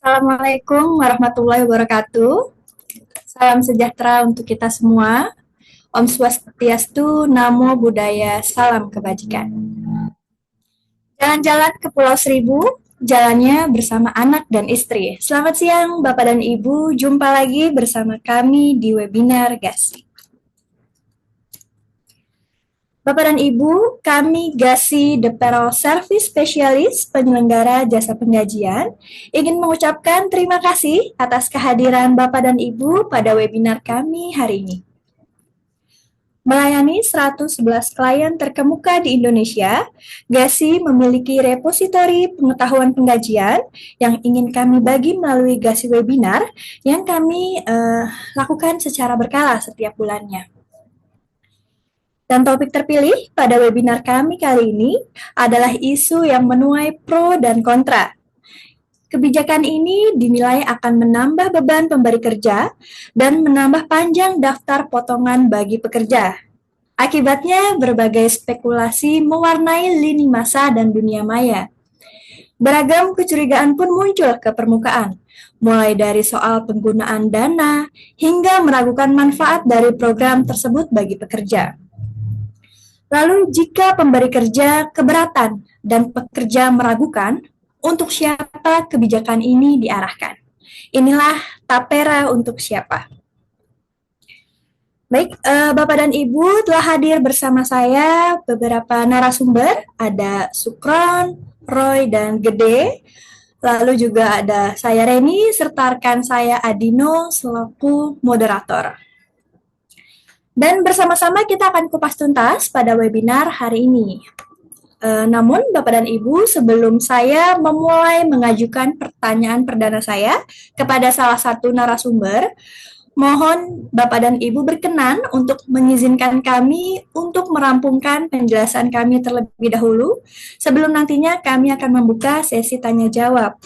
Assalamualaikum warahmatullahi wabarakatuh. Salam sejahtera untuk kita semua. Om Swastiastu, Namo Buddhaya, Salam Kebajikan. Jalan-jalan ke Pulau Seribu, jalannya bersama anak dan istri. Selamat siang Bapak dan Ibu, jumpa lagi bersama kami di webinar GASI. Bapak dan Ibu, kami GASI The Payroll Service Specialist, penyelenggara jasa penggajian, ingin mengucapkan terima kasih atas kehadiran Bapak dan Ibu pada webinar kami hari ini. Melayani 111 klien terkemuka di Indonesia, GASI memiliki repositori pengetahuan penggajian yang ingin kami bagi melalui GASI webinar yang kami lakukan secara berkala setiap bulannya. Dan topik terpilih pada webinar kami kali ini adalah isu yang menuai pro dan kontra. Kebijakan ini dinilai akan menambah beban pemberi kerja dan menambah panjang daftar potongan bagi pekerja. Akibatnya, berbagai spekulasi mewarnai lini masa dan dunia maya. Beragam kecurigaan pun muncul ke permukaan, mulai dari soal penggunaan dana hingga meragukan manfaat dari program tersebut bagi pekerja. Lalu jika pemberi kerja keberatan dan pekerja meragukan, untuk siapa kebijakan ini diarahkan? Inilah tapera untuk siapa. Baik, Bapak dan Ibu telah hadir bersama saya beberapa narasumber, ada Sukron, Roy, dan Gede. Lalu juga ada saya Reni, serta rekan saya Adino selaku moderator. Dan bersama-sama kita akan kupas tuntas pada webinar hari ini. Namun Bapak dan Ibu, sebelum saya memulai mengajukan pertanyaan perdana saya kepada salah satu narasumber, mohon Bapak dan Ibu berkenan untuk mengizinkan kami untuk merampungkan penjelasan kami terlebih dahulu, sebelum nantinya kami akan membuka sesi tanya jawab.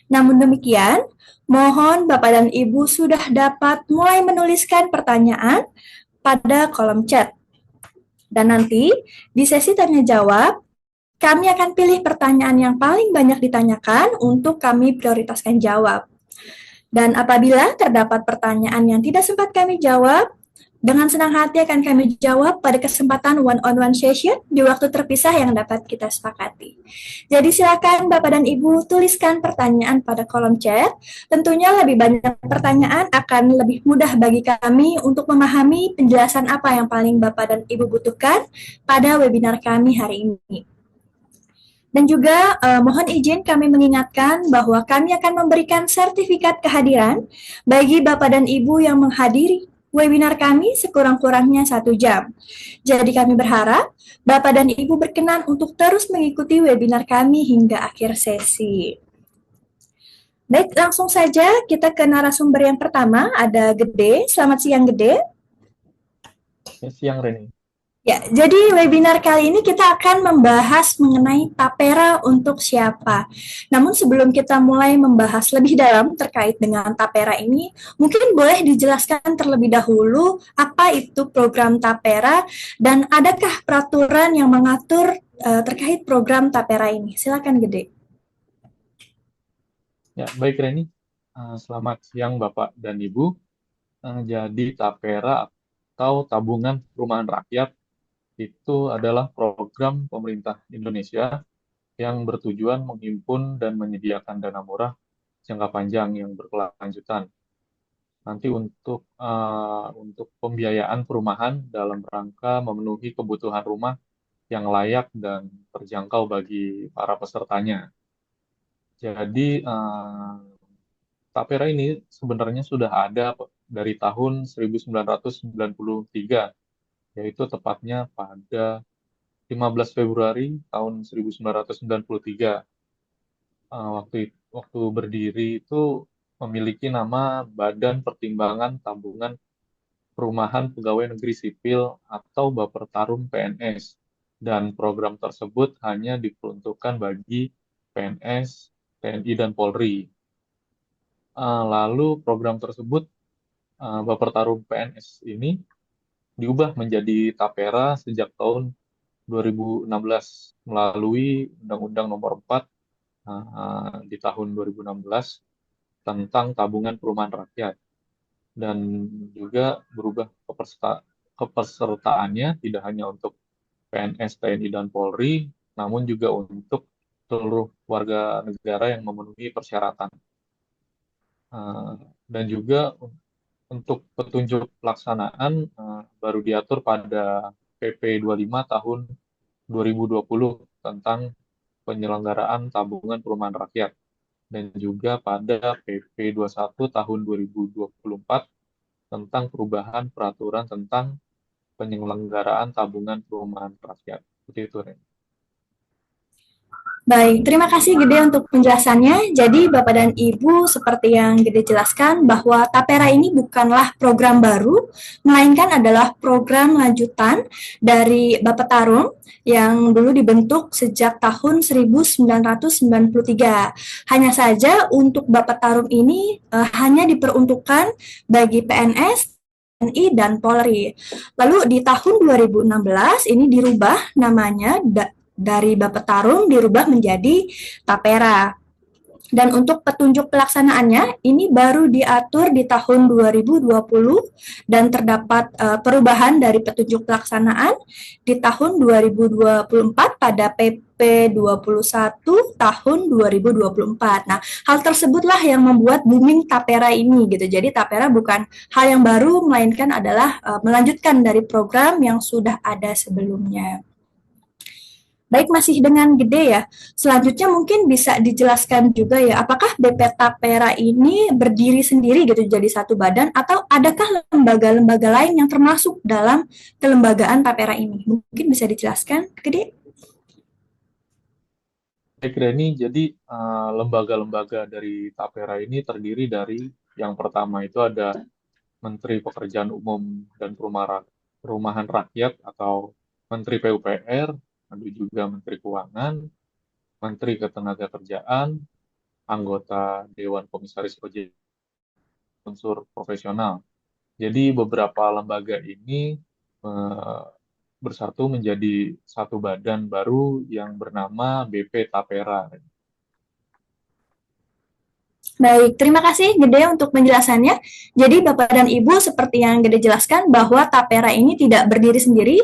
Namun demikian, mohon Bapak dan Ibu sudah dapat mulai menuliskan pertanyaan pada kolom chat. Dan nanti di sesi tanya jawab, kami akan pilih pertanyaan yang paling banyak ditanyakan untuk kami prioritaskan jawab. Dan apabila terdapat pertanyaan yang tidak sempat kami jawab, dengan senang hati akan kami jawab pada kesempatan one-on-one session di waktu terpisah yang dapat kita sepakati. Jadi silakan Bapak dan Ibu tuliskan pertanyaan pada kolom chat. Tentunya lebih banyak pertanyaan akan lebih mudah bagi kami untuk memahami penjelasan apa yang paling Bapak dan Ibu butuhkan pada webinar kami hari ini. Dan juga mohon izin kami mengingatkan bahwa kami akan memberikan sertifikat kehadiran bagi Bapak dan Ibu yang menghadiri webinar kami sekurang-kurangnya 1 jam. Jadi kami berharap Bapak dan Ibu berkenan untuk terus mengikuti webinar kami hingga akhir sesi. Baik, langsung saja kita ke narasumber yang pertama, ada Gede. Selamat siang, Gede. Siang, Reni. Ya, jadi webinar kali ini kita akan membahas mengenai tapera untuk siapa. Namun sebelum kita mulai membahas lebih dalam terkait dengan tapera ini, mungkin boleh dijelaskan terlebih dahulu apa itu program tapera dan adakah peraturan yang mengatur terkait program tapera ini. Silakan, Gede. Ya, baik, Reni. Selamat siang, Bapak dan Ibu. Jadi, Tapera atau Tabungan Perumahan Rakyat itu adalah program pemerintah Indonesia yang bertujuan menghimpun dan menyediakan dana murah jangka panjang yang berkelanjutan. Nanti untuk pembiayaan perumahan dalam rangka memenuhi kebutuhan rumah yang layak dan terjangkau bagi para pesertanya. Jadi, Tapera ini sebenarnya sudah ada dari tahun 1993, yaitu tepatnya pada 15 Februari tahun 1993. Waktu berdiri itu memiliki nama Badan Pertimbangan Tabungan Perumahan Pegawai Negeri Sipil atau Bapertarum PNS. Dan program tersebut hanya diperuntukkan bagi PNS, TNI, dan Polri. Lalu program tersebut Bapertarum PNS ini diubah menjadi Tapera sejak tahun 2016 melalui Undang-Undang Nomor 4 di tahun 2016 tentang tabungan perumahan rakyat. Dan juga berubah kepesertaannya tidak hanya untuk PNS, TNI, dan Polri, namun juga untuk seluruh warga negara yang memenuhi persyaratan. Eh, dan juga untuk petunjuk pelaksanaan baru diatur pada PP 25 tahun 2020 tentang penyelenggaraan tabungan perumahan rakyat dan juga pada PP 21 tahun 2024 tentang perubahan peraturan tentang penyelenggaraan tabungan perumahan rakyat. Seperti itu, Ren. Baik, terima kasih Gede untuk penjelasannya. Jadi Bapak dan Ibu seperti yang Gede jelaskan bahwa Tapera ini bukanlah program baru, melainkan adalah program lanjutan dari Bappetarung yang dulu dibentuk sejak tahun 1993. Hanya saja untuk Bappetarung ini hanya diperuntukkan bagi PNS, TNI, dan Polri. Lalu di tahun 2016 ini dirubah namanya dari Bappetarung dirubah menjadi Tapera. Dan untuk petunjuk pelaksanaannya ini baru diatur di tahun 2020 dan terdapat perubahan dari petunjuk pelaksanaan di tahun 2024 pada PP 21 tahun 2024. Nah, hal tersebutlah yang membuat booming Tapera ini gitu. Jadi Tapera bukan hal yang baru melainkan adalah melanjutkan dari program yang sudah ada sebelumnya. Baik, masih dengan Gede ya. Selanjutnya mungkin bisa dijelaskan juga ya, apakah BP Tapera ini berdiri sendiri gitu jadi satu badan atau adakah lembaga-lembaga lain yang termasuk dalam kelembagaan Tapera ini? Mungkin bisa dijelaskan, Gede? Baik, Reni, jadi lembaga-lembaga dari Tapera ini terdiri dari yang pertama itu ada Menteri Pekerjaan Umum dan Perumahan Rakyat atau Menteri PUPR, ada juga Menteri Keuangan, Menteri Ketenagakerjaan, anggota Dewan Komisaris OJK, unsur profesional. Jadi beberapa lembaga ini eh, bersatu menjadi satu badan baru yang bernama BP Tapera. Baik, terima kasih Gede untuk penjelasannya. Jadi Bapak dan Ibu seperti yang Gede jelaskan bahwa Tapera ini tidak berdiri sendiri,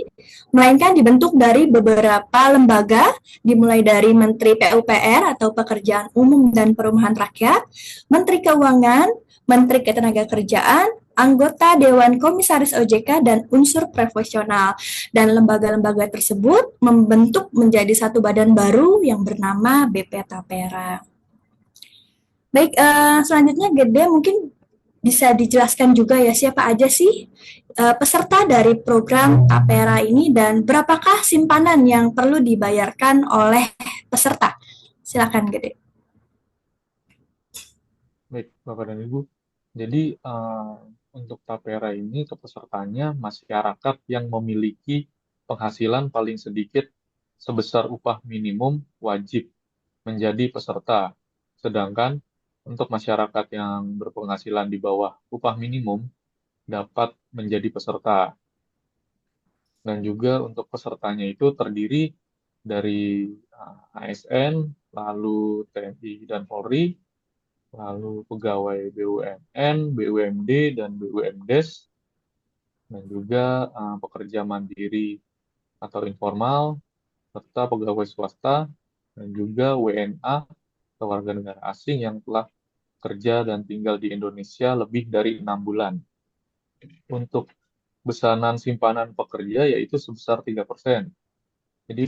melainkan dibentuk dari beberapa lembaga, dimulai dari Menteri PUPR atau Pekerjaan Umum dan Perumahan Rakyat, Menteri Keuangan, Menteri Ketenagakerjaan, anggota Dewan Komisaris OJK, dan unsur profesional. Dan lembaga-lembaga tersebut membentuk menjadi satu badan baru yang bernama BP Tapera. Baik, selanjutnya Gede mungkin bisa dijelaskan juga ya siapa aja sih peserta dari program Tapera ini dan berapakah simpanan yang perlu dibayarkan oleh peserta? Silakan Gede. Baik, Bapak dan Ibu. Jadi untuk Tapera ini kepesertanya masyarakat yang memiliki penghasilan paling sedikit sebesar upah minimum wajib menjadi peserta. Sedangkan untuk masyarakat yang berpenghasilan di bawah upah minimum dapat menjadi peserta. Dan juga untuk pesertanya itu terdiri dari ASN, lalu TNI dan Polri, lalu pegawai BUMN, BUMD, dan BUMDes, dan juga pekerja mandiri atau informal, serta pegawai swasta, dan juga WNA atau warga negara asing yang telah kerja dan tinggal di Indonesia lebih dari 6 bulan. Untuk besaran simpanan pekerja yaitu sebesar 3%. Jadi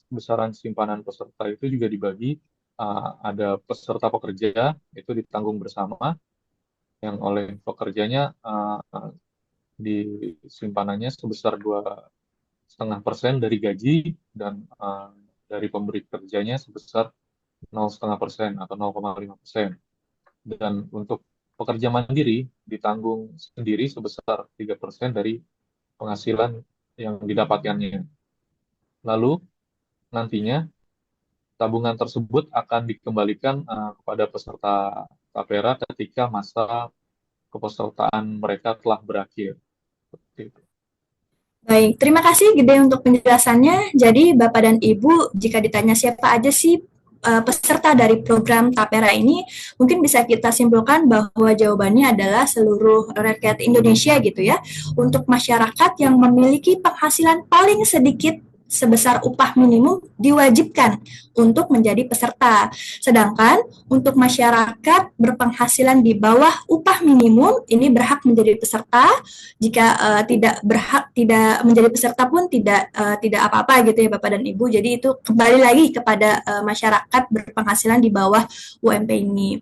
besaran simpanan peserta itu juga dibagi, ada peserta pekerja, itu ditanggung bersama, yang oleh pekerjanya di simpanannya sebesar 2,5% dari gaji, dan dari pemberi kerjanya sebesar 0,5% atau 0,5%. Dan untuk pekerja mandiri ditanggung sendiri sebesar 3% dari penghasilan yang didapatkannya. Lalu nantinya tabungan tersebut akan dikembalikan kepada peserta Tapera ketika masa kepesertaan mereka telah berakhir. Seperti itu. Baik, terima kasih Gede untuk penjelasannya. Jadi Bapak dan Ibu, jika ditanya siapa aja sih peserta dari program Tapera ini, mungkin bisa kita simpulkan bahwa jawabannya adalah seluruh rakyat Indonesia gitu ya, untuk masyarakat yang memiliki penghasilan paling sedikit sebesar upah minimum diwajibkan untuk menjadi peserta. Sedangkan untuk masyarakat berpenghasilan di bawah upah minimum ini berhak menjadi peserta. Jika tidak menjadi peserta pun tidak apa-apa gitu ya Bapak dan Ibu. Jadi itu kembali lagi kepada masyarakat berpenghasilan di bawah UMP ini.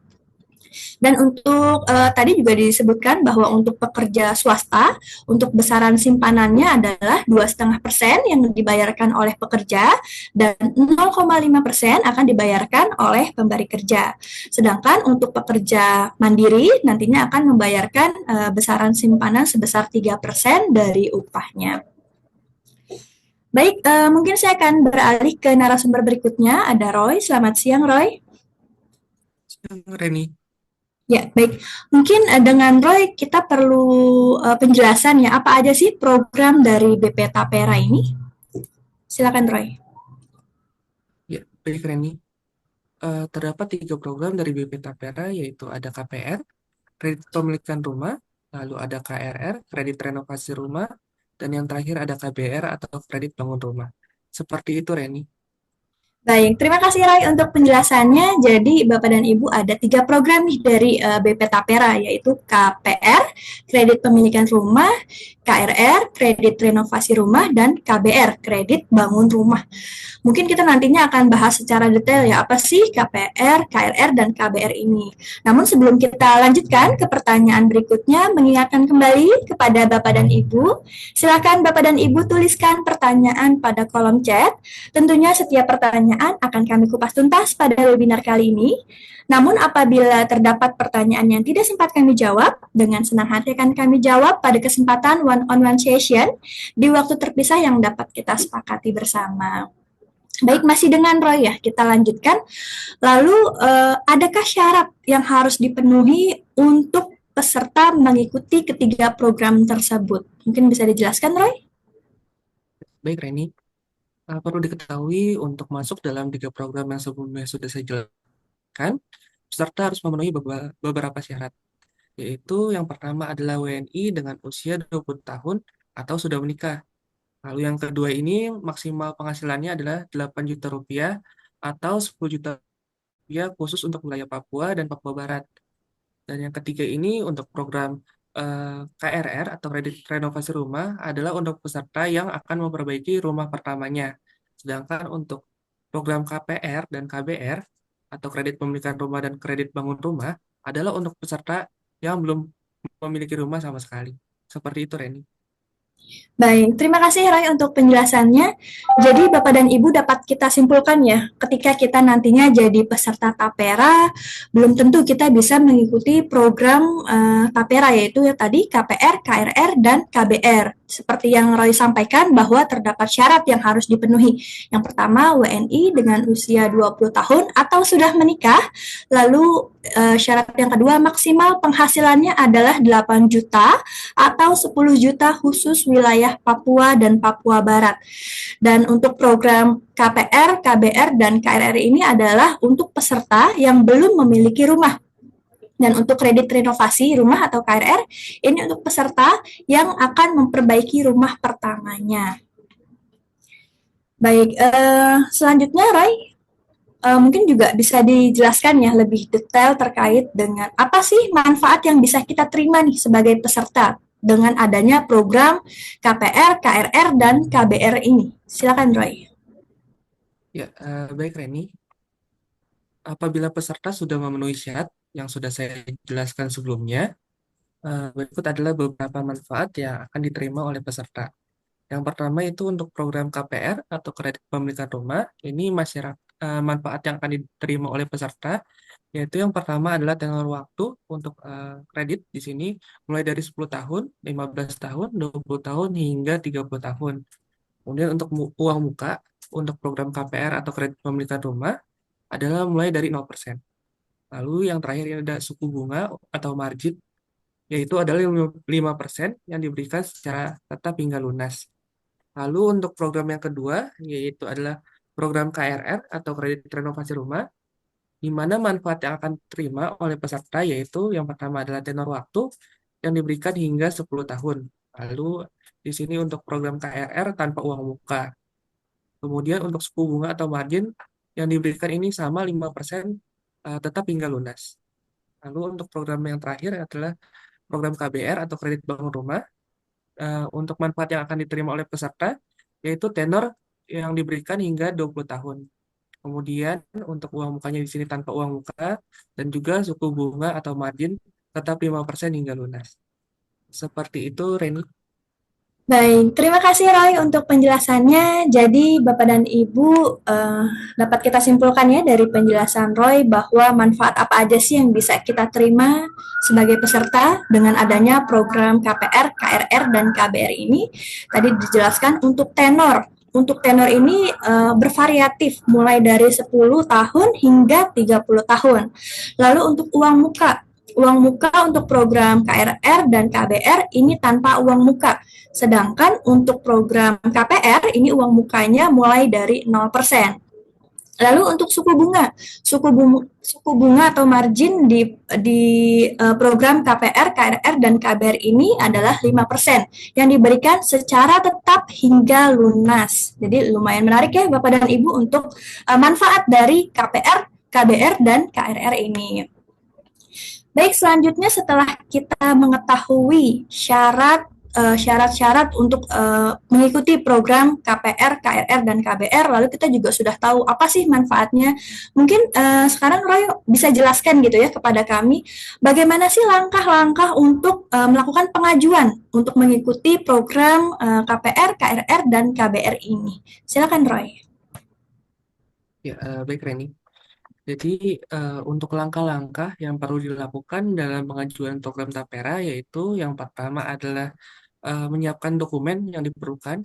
Dan untuk tadi juga disebutkan bahwa untuk pekerja swasta, untuk besaran simpanannya adalah 2,5% yang dibayarkan oleh pekerja dan 0,5% akan dibayarkan oleh pemberi kerja. Sedangkan untuk pekerja mandiri nantinya akan membayarkan besaran simpanan sebesar 3% dari upahnya. Baik, mungkin saya akan beralih ke narasumber berikutnya. Ada Roy. Selamat siang, Roy. Reni. Ya, baik. Mungkin dengan Roy kita perlu penjelasan ya, apa aja sih program dari BP Tapera ini? Silakan Roy. Ya, baik Reni. Terdapat 3 program dari BP Tapera, yaitu ada KPR, kredit pemilikan rumah, lalu ada KRR, kredit renovasi rumah, dan yang terakhir ada KBR atau kredit bangun rumah. Seperti itu, Reni. Baik, terima kasih Roy untuk penjelasannya. Jadi Bapak dan Ibu ada 3 program nih dari BP Tapera, yaitu KPR, kredit pemilikan rumah, KRR, kredit renovasi rumah, dan KBR, kredit bangun rumah. Mungkin kita nantinya akan bahas secara detail ya, apa sih KPR, KRR, dan KBR ini. Namun sebelum kita lanjutkan ke pertanyaan berikutnya, mengingatkan kembali kepada Bapak dan Ibu, silakan Bapak dan Ibu tuliskan pertanyaan pada kolom chat. Tentunya setiap pertanyaan akan kami kupas tuntas pada webinar kali ini. Namun apabila terdapat pertanyaan yang tidak sempat kami jawab, dengan senang hati akan kami jawab pada kesempatan one-on-one session di waktu terpisah yang dapat kita sepakati bersama. Baik, masih dengan Roy ya, kita lanjutkan. Lalu, adakah syarat yang harus dipenuhi untuk peserta mengikuti ketiga program tersebut? Mungkin bisa dijelaskan, Roy? Baik, Reni. Perlu diketahui untuk masuk dalam 3 program yang sebelumnya sudah saya jelaskan, peserta harus memenuhi beberapa syarat, yaitu yang pertama adalah WNI dengan usia 20 tahun atau sudah menikah. Lalu yang kedua ini maksimal penghasilannya adalah 8 juta rupiah atau 10 juta rupiah khusus untuk wilayah Papua dan Papua Barat. Dan yang ketiga ini untuk program KRR atau kredit renovasi rumah adalah untuk peserta yang akan memperbaiki rumah pertamanya. Sedangkan untuk program KPR dan KBR atau kredit pemilikan rumah dan kredit bangun rumah adalah untuk peserta yang belum memiliki rumah sama sekali. Seperti itu, Reni. Baik, terima kasih Roy untuk penjelasannya. Jadi Bapak dan Ibu dapat kita simpulkan ya, ketika kita nantinya jadi peserta Tapera, belum tentu kita bisa mengikuti program Tapera, yaitu ya tadi KPR, KRR, dan KBR. Seperti yang Roy sampaikan bahwa terdapat syarat yang harus dipenuhi. Yang pertama, WNI dengan usia 20 tahun atau sudah menikah. Lalu syarat yang kedua, maksimal penghasilannya adalah 8 juta atau 10 juta khusus wilayah Papua dan Papua Barat. Dan untuk program KPR, KBR, dan KRR ini adalah untuk peserta yang belum memiliki rumah. Dan untuk kredit renovasi rumah atau KRR, ini untuk peserta yang akan memperbaiki rumah pertamanya. Baik, selanjutnya Roy, mungkin juga bisa dijelaskan ya lebih detail terkait dengan apa sih manfaat yang bisa kita terima nih sebagai peserta dengan adanya program KPR, KRR, dan KBR ini. Silakan Roy. Ya, baik Reni. Apabila peserta sudah memenuhi syarat yang sudah saya jelaskan sebelumnya, berikut adalah beberapa manfaat yang akan diterima oleh peserta. Yang pertama itu untuk program KPR atau kredit pemilikan rumah, ini manfaat yang akan diterima oleh peserta, yaitu yang pertama adalah tenor waktu untuk kredit di sini mulai dari 10 tahun, 15 tahun, 20 tahun, hingga 30 tahun. Kemudian untuk uang muka, untuk program KPR atau kredit pemilikan rumah, adalah mulai dari 0%. Lalu yang terakhir ini ada suku bunga atau margin, yaitu adalah 5% yang diberikan secara tetap hingga lunas. Lalu untuk program yang kedua, yaitu adalah program KRR atau kredit renovasi rumah, di mana manfaat yang akan diterima oleh peserta yaitu yang pertama adalah tenor waktu yang diberikan hingga 10 tahun. Lalu di sini untuk program KRR tanpa uang muka. Kemudian untuk suku bunga atau margin yang diberikan ini sama 5% tetap hingga lunas. Lalu untuk program yang terakhir adalah program KBR atau kredit bangun rumah. Untuk manfaat yang akan diterima oleh peserta yaitu tenor yang diberikan hingga 20 tahun. Kemudian untuk uang mukanya di sini tanpa uang muka dan juga suku bunga atau margin tetap 5% hingga lunas. Seperti itu, Reni. Baik, terima kasih Roy untuk penjelasannya. Jadi Bapak dan Ibu dapat kita simpulkan ya dari penjelasan Roy bahwa manfaat apa aja sih yang bisa kita terima sebagai peserta dengan adanya program KPR, KRR, dan KBR ini. Tadi dijelaskan untuk tenor. Untuk tenor ini bervariatif mulai dari 10 tahun hingga 30 tahun. Lalu untuk uang muka. Uang muka untuk program KRR dan KBR ini tanpa uang muka. Sedangkan untuk program KPR ini uang mukanya mulai dari 0%. Lalu untuk suku bunga atau margin di program KPR, KRR, dan KBR ini adalah 5% yang diberikan secara tetap hingga lunas. Jadi lumayan menarik ya Bapak dan Ibu untuk manfaat dari KPR, KBR, dan KRR ini. Baik, selanjutnya setelah kita mengetahui syarat-syarat untuk mengikuti program KPR, KRR, dan KBR, lalu kita juga sudah tahu apa sih manfaatnya. Mungkin sekarang Roy bisa jelaskan gitu ya kepada kami, bagaimana sih langkah-langkah untuk melakukan pengajuan untuk mengikuti program KPR, KRR, dan KBR ini. Silakan Roy. Ya, baik Reni. Jadi untuk langkah-langkah yang perlu dilakukan dalam pengajuan program Tapera yaitu yang pertama adalah menyiapkan dokumen yang diperlukan,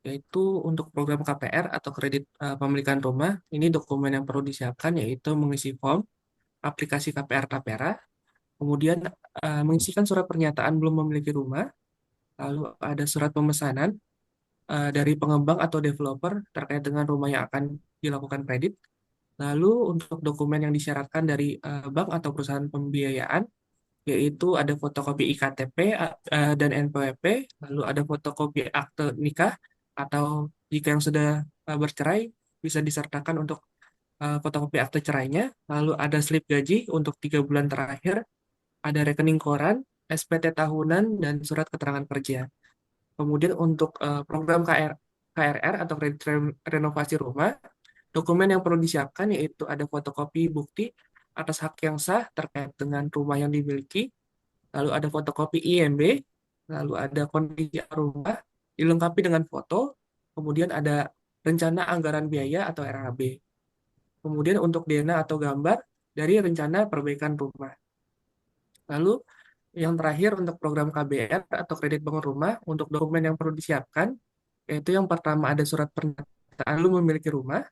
yaitu untuk program KPR atau kredit pemilikan rumah. Ini dokumen yang perlu disiapkan yaitu mengisi form aplikasi KPR Tapera, kemudian mengisikan surat pernyataan belum memiliki rumah, lalu ada surat pemesanan dari pengembang atau developer terkait dengan rumah yang akan dilakukan kredit. Lalu untuk dokumen yang disyaratkan dari bank atau perusahaan pembiayaan, yaitu ada fotokopi IKTP dan NPWP, lalu ada fotokopi akte nikah, atau jika yang sudah bercerai, bisa disertakan untuk fotokopi akte cerainya, lalu ada slip gaji untuk 3 bulan terakhir, ada rekening koran, SPT tahunan, dan surat keterangan kerja. Kemudian untuk program KRR atau kredit renovasi rumah, dokumen yang perlu disiapkan yaitu ada fotokopi bukti atas hak yang sah terkait dengan rumah yang dimiliki, lalu ada fotokopi IMB, lalu ada kondisi rumah dilengkapi dengan foto, kemudian ada rencana anggaran biaya atau RAB. Kemudian untuk DNA atau gambar dari rencana perbaikan rumah. Lalu yang terakhir untuk program KBR atau kredit bangun rumah, untuk dokumen yang perlu disiapkan, yaitu yang pertama ada surat pernyataan lu memiliki rumah,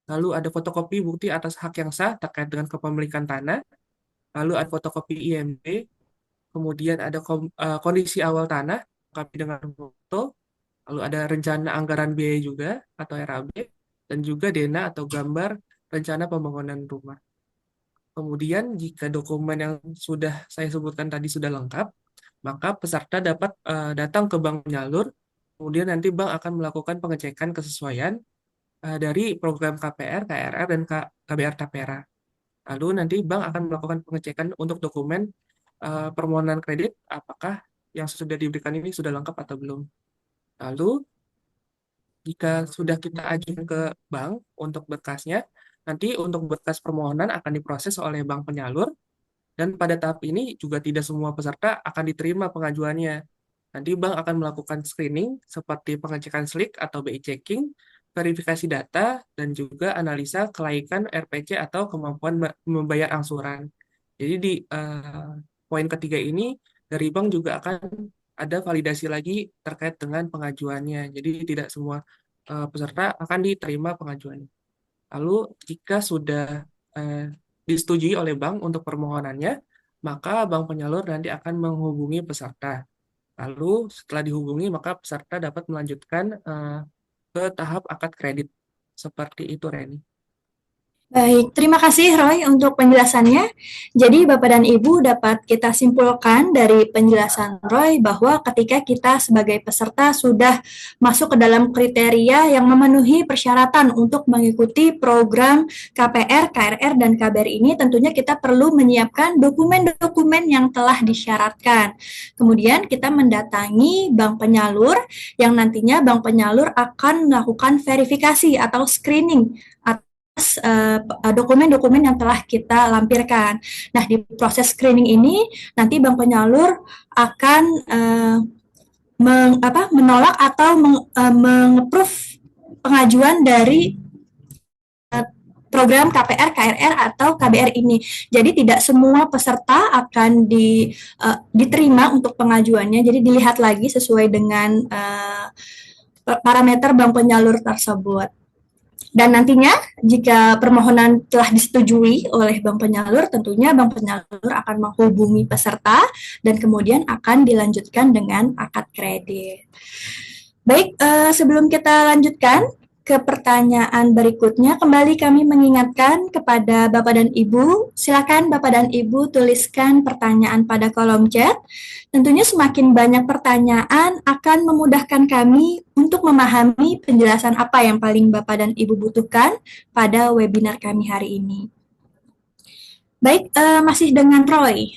lalu ada fotokopi bukti atas hak yang sah terkait dengan kepemilikan tanah, lalu ada fotokopi IMB, kemudian ada kondisi awal tanah, lengkapi dengan foto, lalu ada rencana anggaran biaya juga atau RAB, dan juga DNA atau gambar rencana pembangunan rumah. Kemudian jika dokumen yang sudah saya sebutkan tadi sudah lengkap, maka peserta dapat datang ke bank penyalur, kemudian nanti bank akan melakukan pengecekan kesesuaian dari program KPR, KRR, dan KBR Tapera. Lalu nanti bank akan melakukan pengecekan untuk dokumen permohonan kredit, apakah yang sudah diberikan ini sudah lengkap atau belum. Lalu, jika sudah kita ajukan ke bank untuk berkasnya, nanti untuk berkas permohonan akan diproses oleh bank penyalur, dan pada tahap ini juga tidak semua peserta akan diterima pengajuannya. Nanti bank akan melakukan screening seperti pengecekan SLIK atau BI checking, verifikasi data, dan juga analisa kelaikan RPC atau kemampuan membayar angsuran. Jadi di poin ketiga ini, dari bank juga akan ada validasi lagi terkait dengan pengajuannya. Jadi tidak semua peserta akan diterima pengajuannya. Lalu jika sudah disetujui oleh bank untuk permohonannya, maka bank penyalur nanti akan menghubungi peserta. Lalu setelah dihubungi, maka peserta dapat melanjutkan ke tahap akad kredit. Seperti itu, Reni. Baik, terima kasih Roy untuk penjelasannya. Jadi Bapak dan Ibu dapat kita simpulkan dari penjelasan Roy bahwa ketika kita sebagai peserta sudah masuk ke dalam kriteria yang memenuhi persyaratan untuk mengikuti program KPR, KRR, dan KBR ini, tentunya kita perlu menyiapkan dokumen-dokumen yang telah disyaratkan. Kemudian kita mendatangi bank penyalur yang nantinya bank penyalur akan melakukan verifikasi atau screening dokumen-dokumen yang telah kita lampirkan. Nah, di proses screening ini nanti bank penyalur akan menolak atau meng-approve pengajuan dari program KPR, KRR, atau KBR ini. Jadi tidak semua peserta akan diterima untuk pengajuannya. Jadi dilihat lagi sesuai dengan parameter bank penyalur tersebut. Dan nantinya jika permohonan telah disetujui oleh bank penyalur, tentunya bank penyalur akan menghubungi peserta dan kemudian akan dilanjutkan dengan akad kredit. Baik, sebelum kita lanjutkan ke pertanyaan berikutnya, kembali kami mengingatkan kepada Bapak dan Ibu, silakan Bapak dan Ibu tuliskan pertanyaan pada kolom chat. Tentunya semakin banyak pertanyaan akan memudahkan kami untuk memahami penjelasan apa yang paling Bapak dan Ibu butuhkan pada webinar kami hari ini. Baik, masih dengan Roy.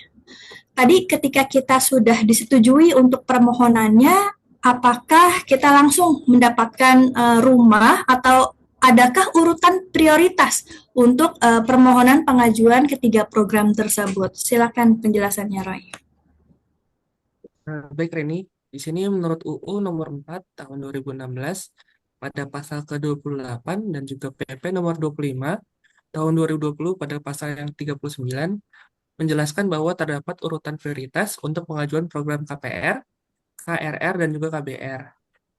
Tadi ketika kita sudah disetujui untuk permohonannya, apakah kita langsung mendapatkan rumah atau adakah urutan prioritas untuk permohonan pengajuan ketiga program tersebut? Silakan penjelasannya, Roy. Baik, Reni. Di sini menurut UU nomor 4 tahun 2016 pada pasal ke-28 dan juga PP nomor 25 tahun 2020 pada pasal yang 39 menjelaskan bahwa terdapat urutan prioritas untuk pengajuan program KPR, KRR, dan juga KBR.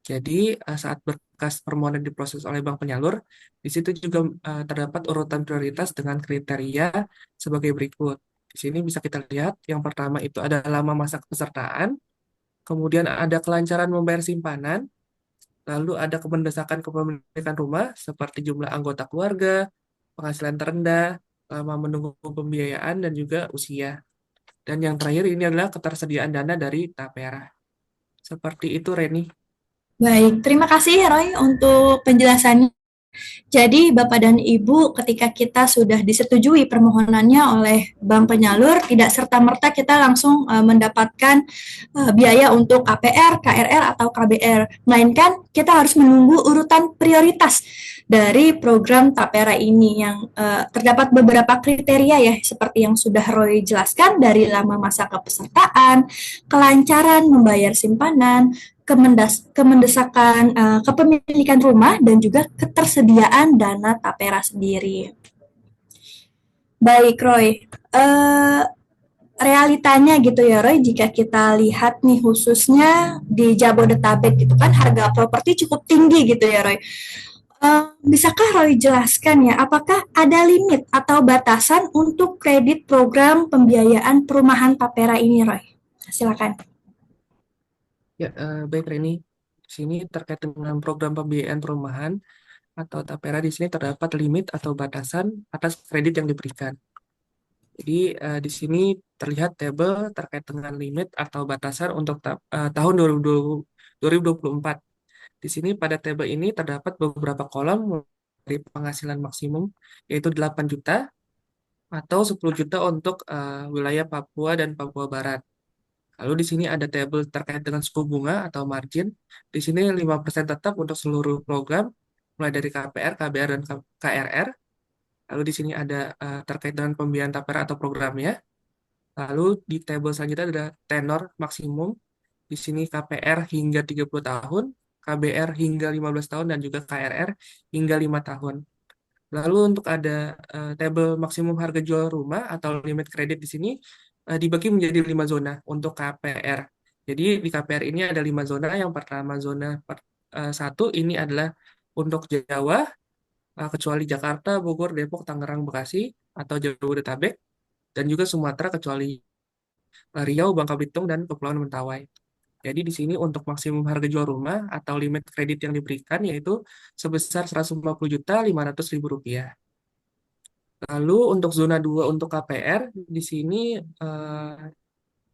Jadi saat berkas permohonan diproses oleh bank penyalur, di situ juga terdapat urutan prioritas dengan kriteria sebagai berikut. Di sini bisa kita lihat, yang pertama itu ada lama masa kepesertaan, kemudian ada kelancaran membayar simpanan, lalu ada kemendesakan kepemilikan rumah seperti jumlah anggota keluarga, penghasilan terendah, lama menunggu pembiayaan, dan juga usia. Dan yang terakhir ini adalah ketersediaan dana dari Tapera. Seperti itu, Reni. Baik, terima kasih Roy untuk penjelasannya. Jadi Bapak dan Ibu ketika kita sudah disetujui permohonannya oleh bank penyalur, tidak serta-merta kita langsung mendapatkan biaya untuk KPR, KRR, atau KBR. Melainkan kita harus menunggu urutan prioritas dari program Tapera ini yang terdapat beberapa kriteria ya, seperti yang sudah Roy jelaskan dari lama masa kepesertaan, kelancaran membayar simpanan, kemendesakan kepemilikan rumah, dan juga ketersediaan dana Tapera sendiri. Baik, Roy. Realitanya gitu ya, Roy, jika kita lihat nih khususnya di Jabodetabek gitu kan harga properti cukup tinggi gitu ya, Roy. Bisakah Roy jelaskan ya, apakah ada limit atau batasan untuk kredit program pembiayaan perumahan Tapera ini, Roy? Silakan. Ya, baik Reni. Di sini terkait dengan program pembiayaan perumahan atau Tapera, di sini terdapat limit atau batasan atas kredit yang diberikan. Jadi di sini terlihat tabel terkait dengan limit atau batasan untuk tahun 2024. Di sini pada tabel ini terdapat beberapa kolom dari penghasilan maksimum yaitu 8 juta atau 10 juta untuk wilayah Papua dan Papua Barat. Lalu di sini ada tabel terkait dengan suku bunga atau margin. Di sini 5% tetap untuk seluruh program, mulai dari KPR, KBR, dan KRR. Lalu di sini ada terkait dengan pembiayaan Tapera atau programnya. Lalu di tabel selanjutnya ada tenor maksimum. Di sini KPR hingga 30 tahun, KBR hingga 15 tahun, dan juga KRR hingga 5 tahun. Lalu untuk ada tabel maksimum harga jual rumah atau limit kredit di sini dibagi menjadi 5 zona untuk KPR. Jadi di KPR ini ada 5 zona. Yang pertama zona 1 ini adalah untuk Jawa, kecuali Jakarta, Bogor, Depok, Tangerang, Bekasi, atau Jabodetabek, dan juga Sumatera kecuali Riau, Bangka Belitung, dan Kepulauan Mentawai. Jadi di sini untuk maksimum harga jual rumah atau limit kredit yang diberikan yaitu sebesar 150.500.000 rupiah. Lalu untuk zona 2 untuk KPR di sini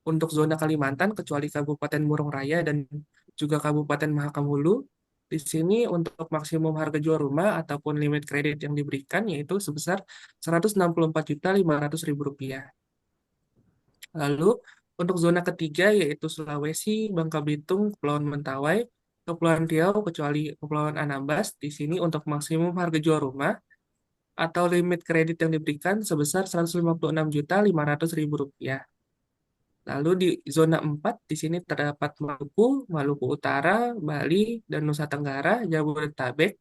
untuk zona Kalimantan kecuali Kabupaten Murung Raya dan juga Kabupaten Mahakam Hulu, di sini untuk maksimum harga jual rumah ataupun limit kredit yang diberikan yaitu sebesar 164.500.000 rupiah. Lalu untuk zona ketiga yaitu Sulawesi, Bangka Belitung, Kepulauan Mentawai, Kepulauan Riau kecuali Kepulauan Anambas, di sini untuk maksimum harga jual rumah atau limit kredit yang diberikan sebesar 156.500.000 rupiah. Lalu di zona 4 di sini terdapat Maluku, Maluku Utara, Bali, dan Nusa Tenggara, Jabodetabek,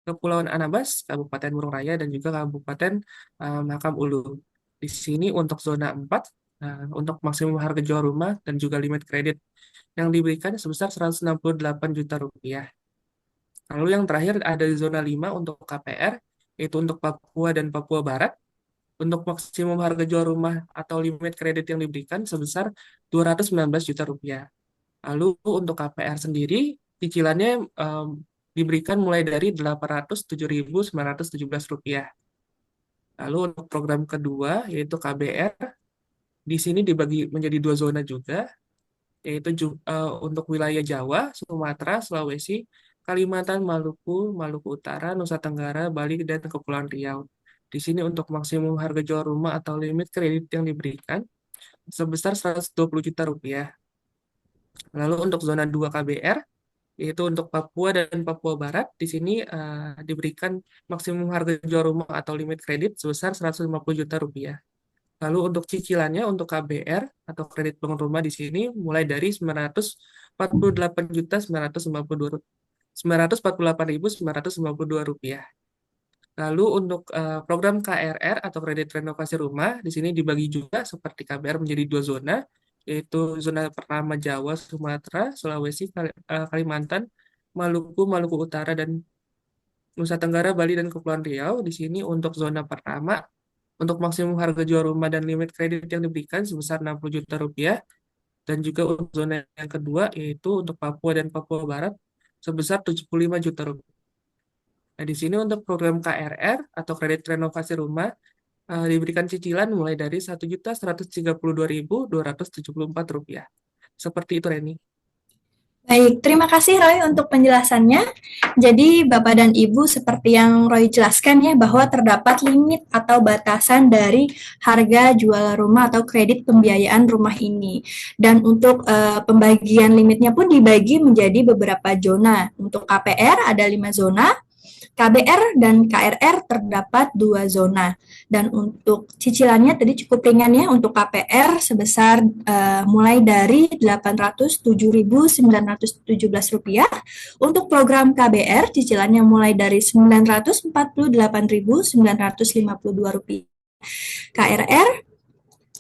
Kepulauan Anambas, Kabupaten Murung Raya, dan juga Kabupaten Mahakam Ulu. Di sini untuk zona 4, untuk maksimum harga jual rumah dan juga limit kredit yang diberikan sebesar 168 juta rupiah. Lalu yang terakhir ada di zona 5 untuk KPR, yaitu untuk Papua dan Papua Barat. Untuk maksimum harga jual rumah atau limit kredit yang diberikan sebesar 219 juta rupiah. Lalu untuk KPR sendiri, cicilannya diberikan mulai dari 807.917 rupiah. Lalu untuk program kedua, yaitu KBR, di sini dibagi menjadi 2 zona juga, yaitu untuk wilayah Jawa, Sumatera, Sulawesi, Kalimantan, Maluku, Maluku Utara, Nusa Tenggara, Bali, dan Kepulauan Riau. Di sini untuk maksimum harga jual rumah atau limit kredit yang diberikan sebesar 120 juta rupiah. Lalu untuk zona 2 KBR, yaitu untuk Papua dan Papua Barat, di sini diberikan maksimum harga jual rumah atau limit kredit sebesar 150 juta rupiah. Lalu untuk cicilannya untuk KBR atau kredit bangun rumah di sini mulai dari 948.992 rupiah. Lalu untuk program KRR atau kredit renovasi rumah di sini dibagi juga seperti KBR menjadi 2 zona, yaitu zona pertama Jawa, Sumatera, Sulawesi, Kalimantan, Maluku, Maluku Utara, dan Nusa Tenggara, Bali, dan Kepulauan Riau. Di sini untuk zona pertama, untuk maksimum harga jual rumah dan limit kredit yang diberikan sebesar 60 juta rupiah. Dan juga untuk zona yang kedua, yaitu untuk Papua dan Papua Barat, sebesar 75 juta rupiah. Nah, di sini untuk program KRR atau kredit renovasi rumah, diberikan cicilan mulai dari Rp1.132.274. Seperti itu, Reni. Baik, terima kasih Roy untuk penjelasannya. Jadi Bapak dan Ibu seperti yang Roy jelaskan ya bahwa terdapat limit atau batasan dari harga jual rumah atau kredit pembiayaan rumah ini. Dan untuk pembagian limitnya pun dibagi menjadi beberapa zona. Untuk KPR ada 5 zona, KBR dan KRR terdapat 2 zona. Dan untuk cicilannya tadi cukup ringan ya untuk KPR sebesar mulai dari Rp807.917. Untuk program KBR cicilannya mulai dari Rp948.952. KRR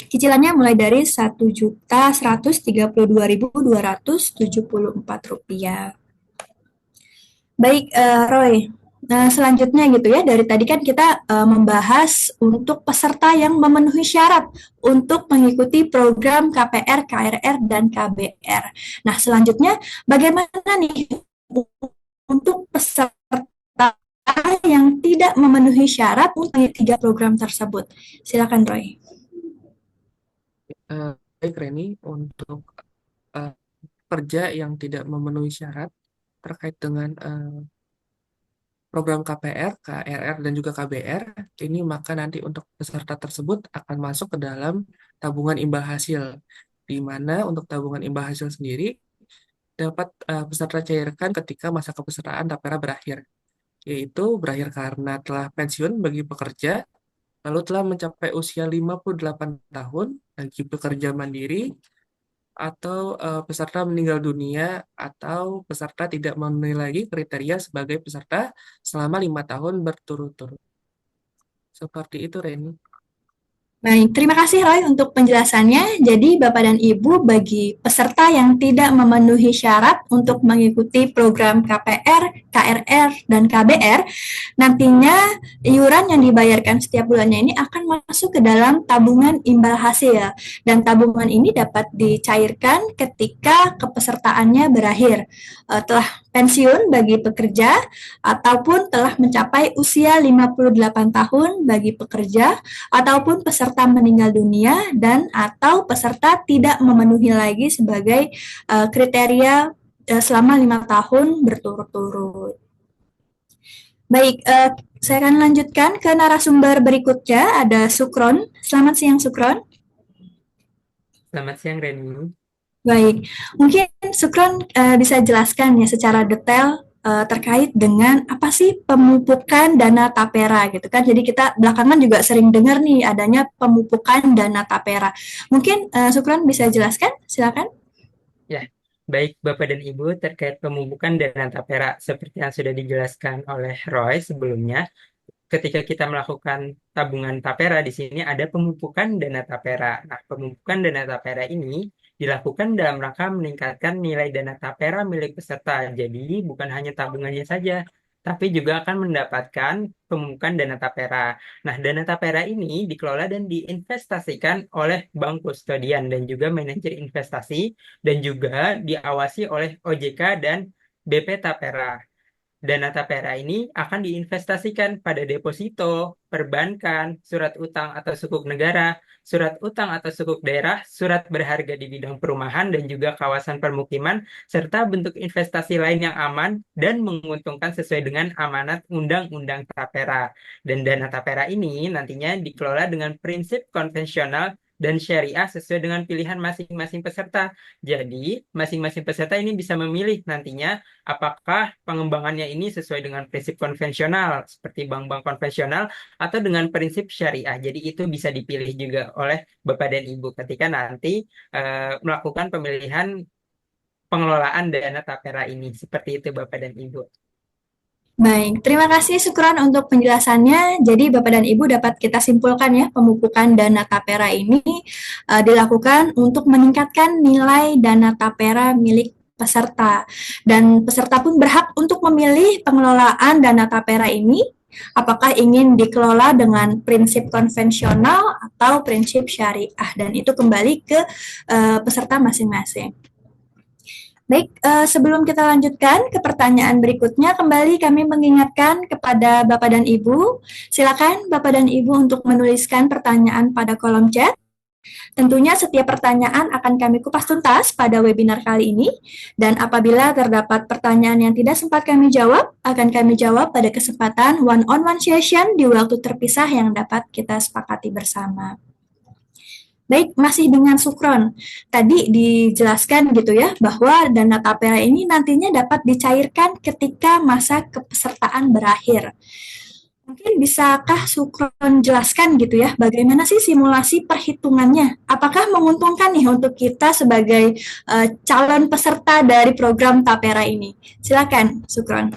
cicilannya mulai dari Rp1.132.274. Baik, Roy. Nah, selanjutnya gitu ya, dari tadi kan kita membahas untuk peserta yang memenuhi syarat untuk mengikuti program KPR, KRR, dan KBR. Nah, selanjutnya bagaimana nih untuk peserta yang tidak memenuhi syarat untuk mengikuti 3 program tersebut? Silakan, Roy. Baik, Reni, untuk pekerja yang tidak memenuhi syarat terkait dengan program KPR, KRR, dan juga KBR, ini maka nanti untuk peserta tersebut akan masuk ke dalam tabungan imbal hasil, di mana untuk tabungan imbal hasil sendiri dapat peserta cairkan ketika masa kepesertaan tapera berakhir, yaitu berakhir karena telah pensiun bagi pekerja, lalu telah mencapai usia 58 tahun bagi pekerja mandiri, atau peserta meninggal dunia atau peserta tidak memenuhi lagi kriteria sebagai peserta selama 5 tahun berturut-turut. Seperti itu, Reni. Baik, terima kasih Roy untuk penjelasannya. Jadi, Bapak dan Ibu, bagi peserta yang tidak memenuhi syarat untuk mengikuti program KPR, KRR, dan KBR, nantinya iuran yang dibayarkan setiap bulannya ini akan masuk ke dalam tabungan imbal hasil. Dan tabungan ini dapat dicairkan ketika kepesertaannya berakhir. Telah pensiun bagi pekerja, ataupun telah mencapai usia 58 tahun bagi pekerja, ataupun peserta meninggal dunia dan atau peserta tidak memenuhi lagi sebagai kriteria selama 5 tahun berturut-turut. Baik, saya akan lanjutkan ke narasumber berikutnya, ada Sukron. Selamat siang, Sukron. Selamat siang, Reni. Baik, mungkin Sukron bisa jelaskan ya secara detail terkait dengan apa sih pemupukan dana tapera gitu kan. Jadi kita belakangan juga sering dengar nih adanya pemupukan dana tapera. Mungkin Sukron bisa jelaskan, silakan. Ya, baik Bapak dan Ibu, terkait pemupukan dana tapera seperti yang sudah dijelaskan oleh Roy sebelumnya, ketika kita melakukan tabungan tapera di sini ada pemupukan dana tapera. Nah, pemupukan dana tapera ini dilakukan dalam rangka meningkatkan nilai dana tapera milik peserta. Jadi, bukan hanya tabungannya saja, tapi juga akan mendapatkan pemupukan dana tapera. Nah, dana tapera ini dikelola dan diinvestasikan oleh bank kustodian dan juga manajer investasi dan juga diawasi oleh OJK dan BP Tapera. Dana tapera ini akan diinvestasikan pada deposito, perbankan, surat utang atau sukuk negara, surat utang atau sukuk daerah, surat berharga di bidang perumahan dan juga kawasan permukiman, serta bentuk investasi lain yang aman dan menguntungkan sesuai dengan amanat Undang-Undang Tapera. Dan dana tapera ini nantinya dikelola dengan prinsip konvensional dan syariah sesuai dengan pilihan masing-masing peserta. Jadi, masing-masing peserta ini bisa memilih nantinya apakah pengembangannya ini sesuai dengan prinsip konvensional seperti bank-bank konvensional atau dengan prinsip syariah. Jadi itu bisa dipilih juga oleh Bapak dan Ibu ketika nanti melakukan pemilihan pengelolaan dana tapera ini. Seperti itu Bapak dan Ibu. Baik, terima kasih Sukron untuk penjelasannya. Jadi Bapak dan Ibu dapat kita simpulkan ya, pemupukan dana tapera ini dilakukan untuk meningkatkan nilai dana tapera milik peserta. Dan peserta pun berhak untuk memilih pengelolaan dana tapera ini, apakah ingin dikelola dengan prinsip konvensional atau prinsip syariah. Dan itu kembali ke peserta masing-masing. Baik, sebelum kita lanjutkan ke pertanyaan berikutnya, kembali kami mengingatkan kepada Bapak dan Ibu, silakan Bapak dan Ibu untuk menuliskan pertanyaan pada kolom chat. Tentunya setiap pertanyaan akan kami kupas tuntas pada webinar kali ini, dan apabila terdapat pertanyaan yang tidak sempat kami jawab, akan kami jawab pada kesempatan one-on-one session di waktu terpisah yang dapat kita sepakati bersama. Baik, masih dengan Sukron. Tadi dijelaskan gitu ya, bahwa dana tapera ini nantinya dapat dicairkan ketika masa kepesertaan berakhir. Mungkin bisakah Sukron jelaskan gitu ya, bagaimana sih simulasi perhitungannya? Apakah menguntungkan nih untuk kita sebagai calon peserta dari program tapera ini? Silakan, Sukron.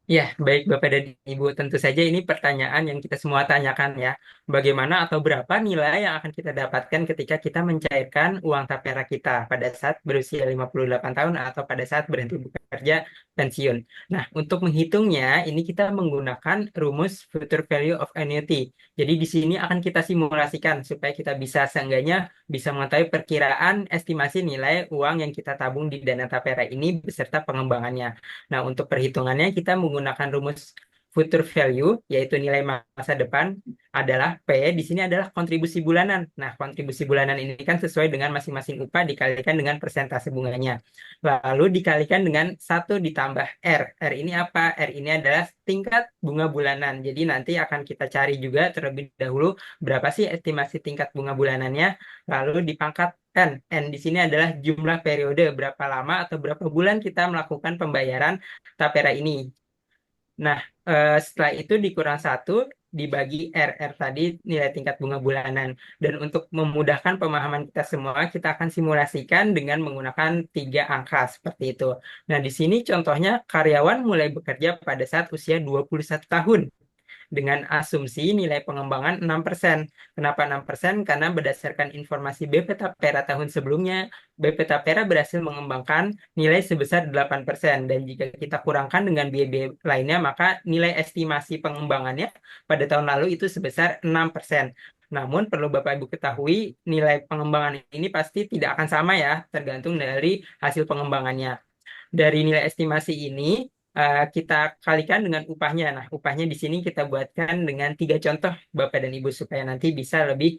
Ya, baik Bapak dan Ibu, tentu saja ini pertanyaan yang kita semua tanyakan ya. Bagaimana atau berapa nilai yang akan kita dapatkan ketika kita mencairkan uang tapera kita pada saat berusia 58 tahun atau pada saat berhenti bekerja pensiun. Nah, untuk menghitungnya, ini kita menggunakan rumus future value of annuity. Jadi di sini akan kita simulasikan supaya kita bisa seenggaknya bisa mengetahui perkiraan estimasi nilai uang yang kita tabung di dana tapera ini beserta pengembangannya. Nah, untuk perhitungannya kita menggunakan rumus future value, yaitu nilai masa depan adalah P, di sini adalah kontribusi bulanan. Nah, kontribusi bulanan ini kan sesuai dengan masing-masing upah dikalikan dengan persentase bunganya. Lalu dikalikan dengan 1 ditambah R. R ini apa? R ini adalah tingkat bunga bulanan. Jadi nanti akan kita cari juga terlebih dahulu berapa sih estimasi tingkat bunga bulanannya, lalu dipangkat N. N di sini adalah jumlah periode, berapa lama atau berapa bulan kita melakukan pembayaran tapera ini. Nah, setelah itu dikurang 1 dibagi R. R tadi nilai tingkat bunga bulanan. Dan untuk memudahkan pemahaman kita semua, kita akan simulasikan dengan menggunakan 3 angka seperti itu. Nah, di sini contohnya karyawan mulai bekerja pada saat usia 21 tahun. dengan asumsi nilai pengembangan 6%. Kenapa 6%? Karena berdasarkan informasi BP Tapera tahun sebelumnya, BP Tapera berhasil mengembangkan nilai sebesar 8%. Dan jika kita kurangkan dengan biaya lainnya, maka nilai estimasi pengembangannya pada tahun lalu itu sebesar 6%. Namun perlu Bapak Ibu ketahui, nilai pengembangan ini pasti tidak akan sama ya, tergantung dari hasil pengembangannya. Dari nilai estimasi ini, kita kalikan dengan upahnya. Nah, upahnya di sini kita buatkan dengan 3 contoh, Bapak dan Ibu, supaya nanti bisa lebih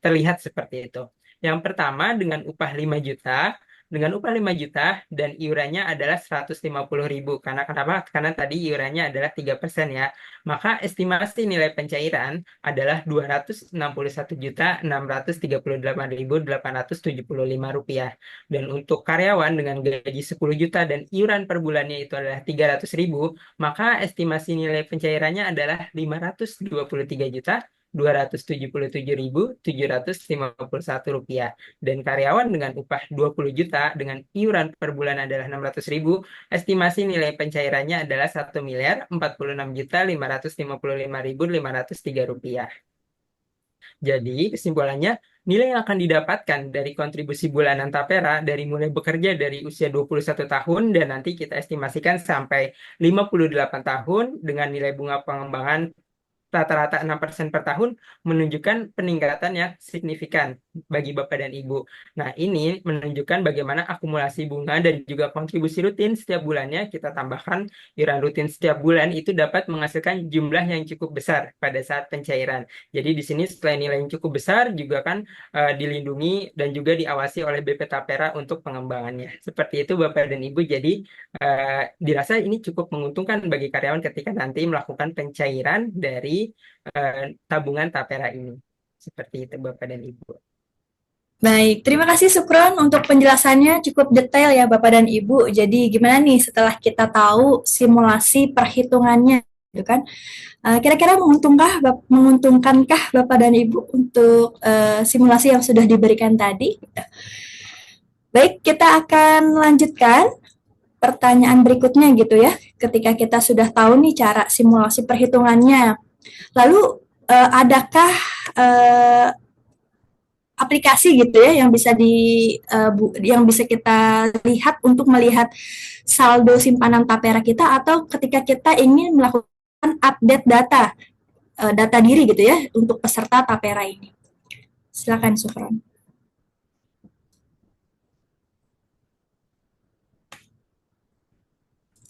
terlihat seperti itu. Yang pertama, dengan upah 5 juta. Dengan upah 5 juta dan iurannya adalah 150.000. Karena kenapa? Karena tadi iurannya adalah 3% ya. Maka estimasi nilai pencairan adalah Rp261.638.875. Dan untuk karyawan dengan gaji 10 juta dan iuran per bulannya itu adalah 300.000, maka estimasi nilai pencairannya adalah Rp523.277.751. Dan karyawan dengan upah 20 juta dengan iuran per bulan adalah 600.000, estimasi nilai pencairannya adalah Rp1.046.555.503. Jadi, kesimpulannya, nilai yang akan didapatkan dari kontribusi bulanan Tapera dari mulai bekerja dari usia 21 tahun dan nanti kita estimasikan sampai 58 tahun dengan nilai bunga pengembangan rata-rata 6% per tahun menunjukkan peningkatan yang signifikan bagi Bapak dan Ibu. Nah, ini menunjukkan bagaimana akumulasi bunga dan juga kontribusi rutin setiap bulannya kita tambahkan iuran rutin setiap bulan itu dapat menghasilkan jumlah yang cukup besar pada saat pencairan. Jadi di sini selain nilai yang cukup besar juga kan dilindungi dan juga diawasi oleh BP Tapera untuk pengembangannya. Seperti itu Bapak dan Ibu. Jadi dirasa ini cukup menguntungkan bagi karyawan ketika nanti melakukan pencairan dari tabungan Tapera ini. Seperti itu Bapak dan Ibu. Baik, terima kasih Sukron untuk penjelasannya cukup detail ya Bapak dan Ibu. Jadi gimana nih setelah kita tahu simulasi perhitungannya, gitu kan? Kira-kira menguntungkankah Bapak dan Ibu untuk simulasi yang sudah diberikan tadi? Baik, kita akan lanjutkan pertanyaan berikutnya gitu ya. Ketika kita sudah tahu nih cara simulasi perhitungannya, lalu adakah aplikasi gitu ya yang bisa kita lihat untuk melihat saldo simpanan Tapera kita, atau ketika kita ingin melakukan update data diri gitu ya untuk peserta Tapera ini. Silakan Sufron.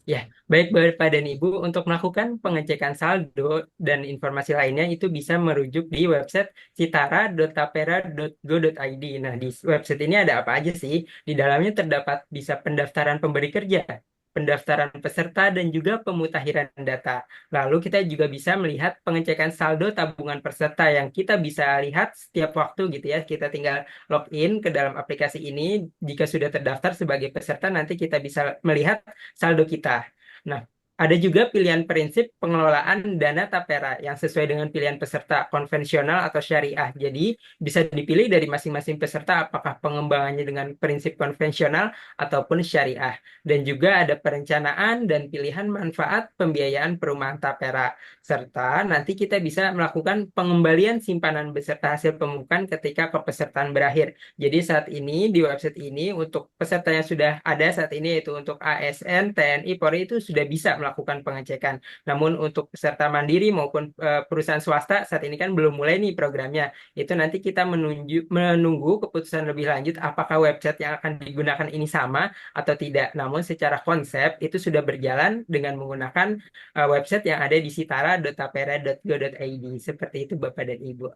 Ya, baik Bapak dan Ibu, untuk melakukan pengecekan saldo dan informasi lainnya itu bisa merujuk di website citara.tapera.go.id. Nah, di website ini ada apa aja sih? Di dalamnya terdapat bisa pendaftaran pemberi kerja, pendaftaran peserta, dan juga pemutakhiran data. Lalu kita juga bisa melihat pengecekan saldo tabungan peserta yang kita bisa lihat setiap waktu gitu ya. Kita tinggal login ke dalam aplikasi ini. Jika sudah terdaftar sebagai peserta, nanti kita bisa melihat saldo kita. Nah, ada juga pilihan prinsip pengelolaan dana Tapera yang sesuai dengan pilihan peserta konvensional atau syariah. Jadi, bisa dipilih dari masing-masing peserta apakah pengembangannya dengan prinsip konvensional ataupun syariah. Dan juga ada perencanaan dan pilihan manfaat pembiayaan perumahan Tapera. Serta nanti kita bisa melakukan pengembalian simpanan beserta hasil pembukuan ketika kepesertaan berakhir. Jadi saat ini di website ini untuk peserta yang sudah ada saat ini yaitu untuk ASN, TNI, Polri itu sudah bisa melakukan pengecekan. Namun untuk peserta mandiri maupun perusahaan swasta saat ini kan belum mulai nih programnya. Itu nanti kita menunggu keputusan lebih lanjut apakah website yang akan digunakan ini sama atau tidak. Namun secara konsep itu sudah berjalan dengan menggunakan website yang ada di citara.tapera.go.id. Seperti itu Bapak dan Ibu.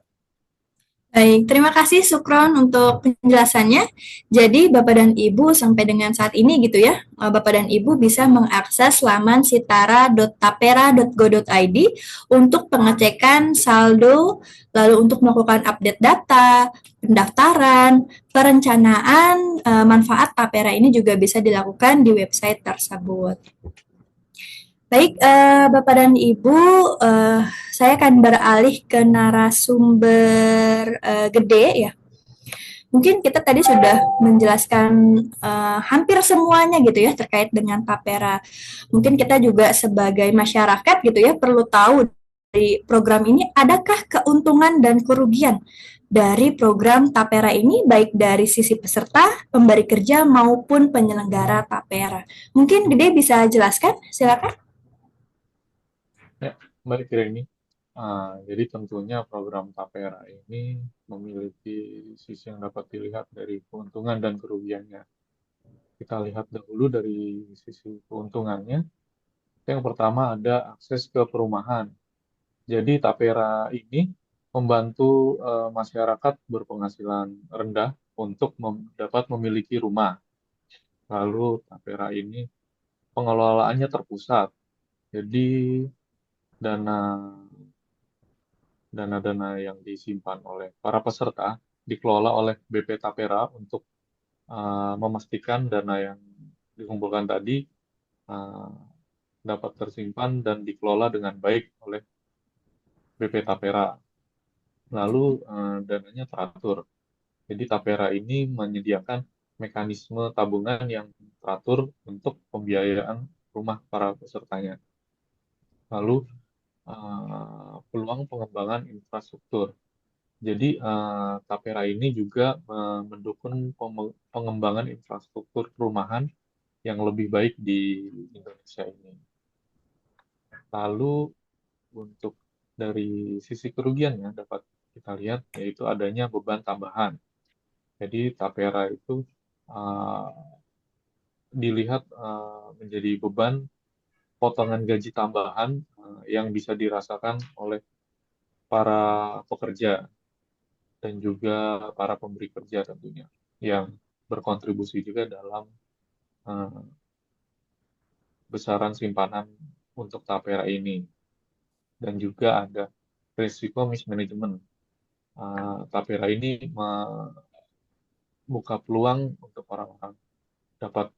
Baik, terima kasih Sukron untuk penjelasannya. Jadi Bapak dan Ibu sampai dengan saat ini gitu ya, Bapak dan Ibu bisa mengakses laman citara.tapera.go.id untuk pengecekan saldo, lalu untuk melakukan update data, pendaftaran, perencanaan, manfaat Tapera ini juga bisa dilakukan di website tersebut. Baik, Bapak dan Ibu, saya akan beralih ke narasumber gede ya. Mungkin kita tadi sudah menjelaskan hampir semuanya gitu ya terkait dengan Tapera. Mungkin kita juga sebagai masyarakat gitu ya perlu tahu dari program ini, adakah keuntungan dan kerugian dari program Tapera ini, baik dari sisi peserta, pemberi kerja, maupun penyelenggara Tapera? Mungkin Gede bisa jelaskan, silakan. Ya, baik Reni. Jadi tentunya program Tapera ini memiliki sisi yang dapat dilihat dari keuntungan dan kerugiannya. Kita lihat dahulu dari sisi keuntungannya. Yang pertama ada akses ke perumahan. Jadi Tapera ini membantu masyarakat berpenghasilan rendah untuk dapat memiliki rumah. Lalu Tapera ini pengelolaannya terpusat. Jadi dana dana-dana yang disimpan oleh para peserta dikelola oleh BP Tapera untuk memastikan dana yang dikumpulkan tadi uh, dapat tersimpan dan dikelola dengan baik oleh BP Tapera. Lalu dananya teratur. Jadi Tapera ini menyediakan mekanisme tabungan yang teratur untuk pembiayaan rumah para pesertanya. Lalu peluang pengembangan infrastruktur. Jadi Tapera ini juga mendukung pengembangan infrastruktur perumahan yang lebih baik di Indonesia ini. Lalu untuk dari sisi kerugiannya dapat kita lihat yaitu adanya beban tambahan. Jadi Tapera itu dilihat menjadi beban potongan gaji tambahan yang bisa dirasakan oleh para pekerja dan juga para pemberi kerja tentunya yang berkontribusi juga dalam besaran simpanan untuk Tapera ini. Dan juga ada risiko mismanagement. Tapera ini membuka peluang untuk orang-orang dapat